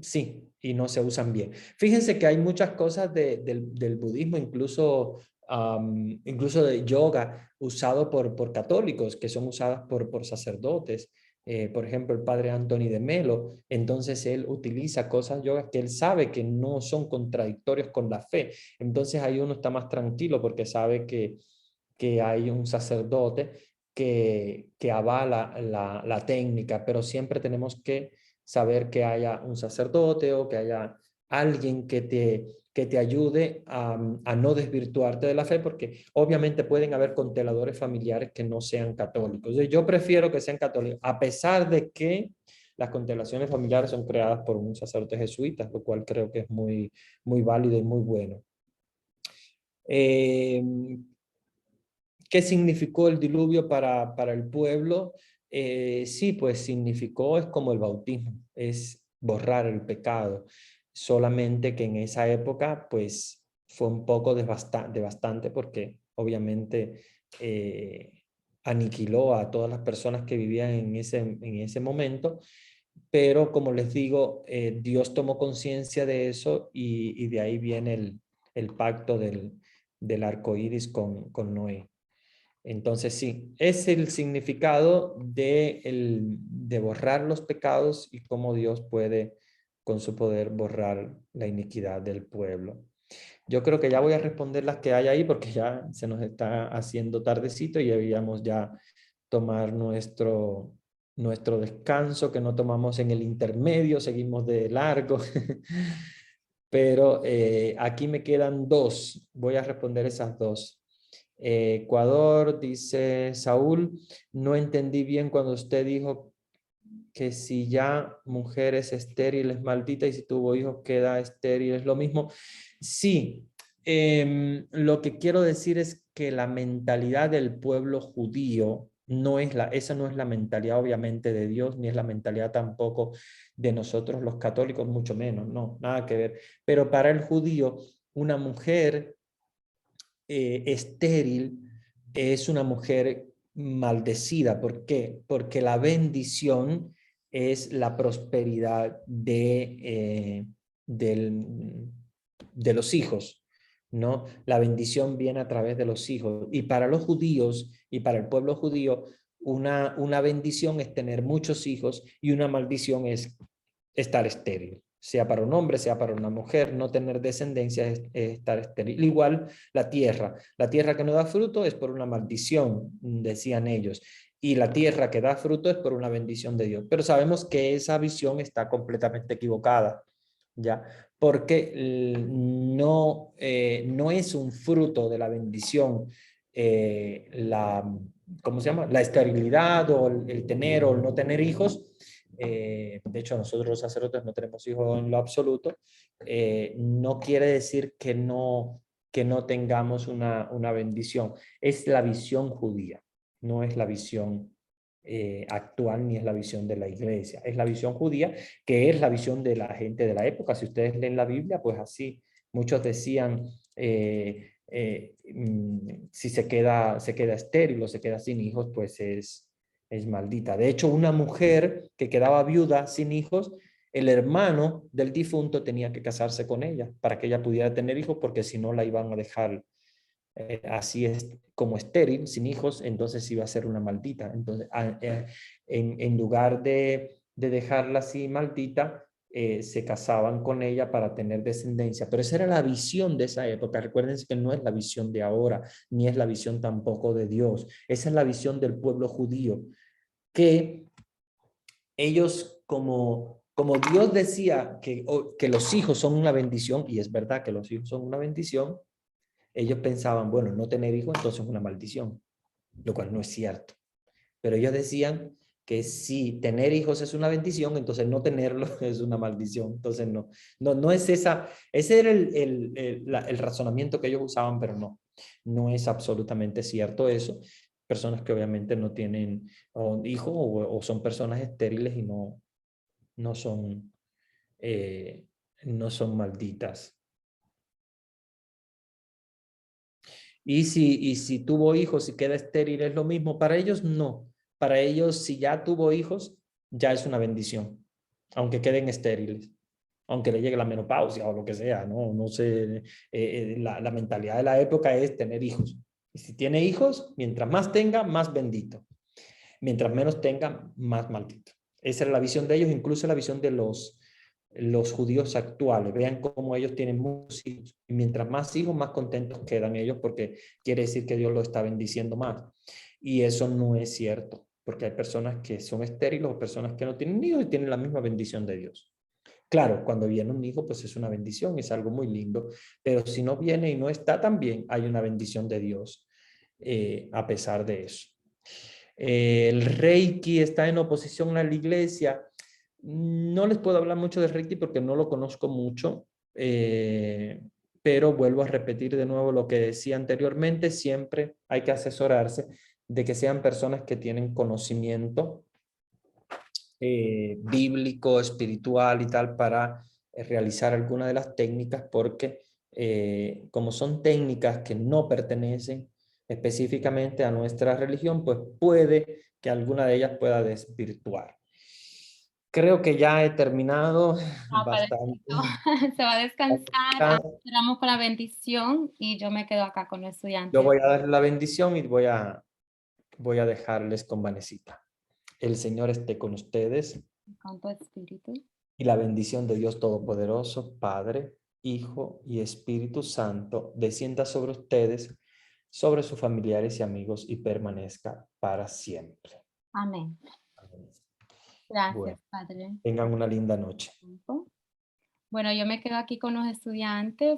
sí, y no se usan bien. Fíjense que hay muchas cosas del budismo, incluso de yoga, usado por católicos, que son usadas por sacerdotes. Por ejemplo, el padre Anthony de Melo, entonces él utiliza cosas yogas que él sabe que no son contradictorios con la fe. Entonces ahí uno está más tranquilo porque sabe que hay un sacerdote que avala la técnica, pero siempre tenemos que saber que haya un sacerdote o que haya alguien que te ayude a no desvirtuarte de la fe, porque obviamente pueden haber consteladores familiares que no sean católicos. Yo prefiero que sean católicos, a pesar de que las constelaciones familiares son creadas por un sacerdote jesuita, lo cual creo que es muy, muy válido y muy bueno. ¿Qué significó el diluvio para el pueblo? Sí, pues significó, es como el bautismo, es borrar el pecado. Solamente que en esa época, pues, fue un poco devastante porque obviamente aniquiló a todas las personas que vivían en ese momento. Pero como les digo, Dios tomó conciencia de eso y de ahí viene el pacto del arco iris con Noé. Entonces sí, es el significado de borrar los pecados y cómo Dios puede con su poder borrar la iniquidad del pueblo. Yo creo que ya voy a responder las que hay ahí porque ya se nos está haciendo tardecito y debíamos ya tomar nuestro descanso que no tomamos en el intermedio, seguimos de largo. Pero aquí me quedan dos, voy a responder esas dos. Ecuador, dice Saúl, no entendí bien cuando usted dijo que si ya mujer es estéril es maldita y si tuvo hijos queda estéril, es lo mismo. Sí, lo que quiero decir es que la mentalidad del pueblo judío esa no es la mentalidad obviamente de Dios, ni es la mentalidad tampoco de nosotros los católicos, mucho menos, no, nada que ver. Pero para el judío, una mujer estéril es una mujer maldecida. ¿Por qué? Porque la bendición es la prosperidad de de los hijos, ¿no? La bendición viene a través de los hijos. Y para los judíos y para el pueblo judío, una bendición es tener muchos hijos y una maldición es estar estéril. Sea para un hombre, sea para una mujer, no tener descendencia es estar estéril. Igual la tierra que no da fruto es por una maldición, decían ellos. Y la tierra que da fruto es por una bendición de Dios. Pero sabemos que esa visión está completamente equivocada, ¿ya? Porque no es un fruto de la bendición ¿cómo se llama? La esterilidad o el tener o el no tener hijos. De hecho, nosotros los sacerdotes no tenemos hijos en lo absoluto. No quiere decir que no tengamos una bendición. Es la visión judía, no es la visión actual ni es la visión de la iglesia. Es la visión judía, que es la visión de la gente de la época. Si ustedes leen la Biblia, pues así. Muchos decían, si se queda estéril o se queda sin hijos, pues es maldita. De hecho, una mujer que quedaba viuda sin hijos, el hermano del difunto tenía que casarse con ella para que ella pudiera tener hijos, porque si no la iban a dejar así es como estéril, sin hijos, entonces iba a ser una maldita. Entonces, en lugar de dejarla así maldita, se casaban con ella para tener descendencia. Pero esa era la visión de esa época. Recuérdense que no es la visión de ahora, ni es la visión tampoco de Dios. Esa es la visión del pueblo judío, que ellos, como Dios decía que los hijos son una bendición, y es verdad que los hijos son una bendición, ellos pensaban, bueno, no tener hijos entonces es una maldición, lo cual no es cierto. Pero ellos decían que si tener hijos es una bendición, entonces no tenerlo es una maldición. Entonces no es esa, ese era el razonamiento que ellos usaban, pero no es absolutamente cierto eso. Personas que obviamente no tienen hijos o son personas estériles y no son malditas. Y si tuvo hijos y queda estéril, ¿es lo mismo? Para ellos no. Para ellos, si ya tuvo hijos, ya es una bendición, aunque queden estériles, aunque le llegue la menopausia o lo que sea, no sé, la mentalidad de la época es tener hijos. Y si tiene hijos, mientras más tenga, más bendito. Mientras menos tenga, más maldito. Esa era la visión de ellos, incluso la visión de los judíos actuales. Vean cómo ellos tienen muchos hijos. Y mientras más hijos, más contentos quedan ellos, porque quiere decir que Dios lo está bendiciendo más. Y eso no es cierto, porque hay personas que son estériles o personas que no tienen hijos y tienen la misma bendición de Dios. Claro, cuando viene un hijo, pues es una bendición, es algo muy lindo, pero si no viene y no está tan bien, hay una bendición de Dios a pesar de eso. El Reiki está en oposición a la iglesia. No les puedo hablar mucho de Reiki porque no lo conozco mucho, pero vuelvo a repetir de nuevo lo que decía anteriormente. Siempre hay que asesorarse de que sean personas que tienen conocimiento bíblico, espiritual y tal para realizar alguna de las técnicas, porque como son técnicas que no pertenecen específicamente a nuestra religión, pues puede que alguna de ellas pueda desvirtuar. Creo que ya he terminado bastante. Se va a descansar, cerramos con la bendición y yo me quedo acá con los estudiantes. Yo voy a dar la bendición y voy a dejarles con Vanesita. El Señor esté con ustedes. Con tu espíritu. Y la bendición de Dios Todopoderoso, Padre, Hijo y Espíritu Santo, descienda sobre ustedes, sobre sus familiares y amigos y permanezca para siempre. Amén. Gracias, Bueno, Padre. tengan una linda noche. Bueno, yo me quedo aquí con los estudiantes.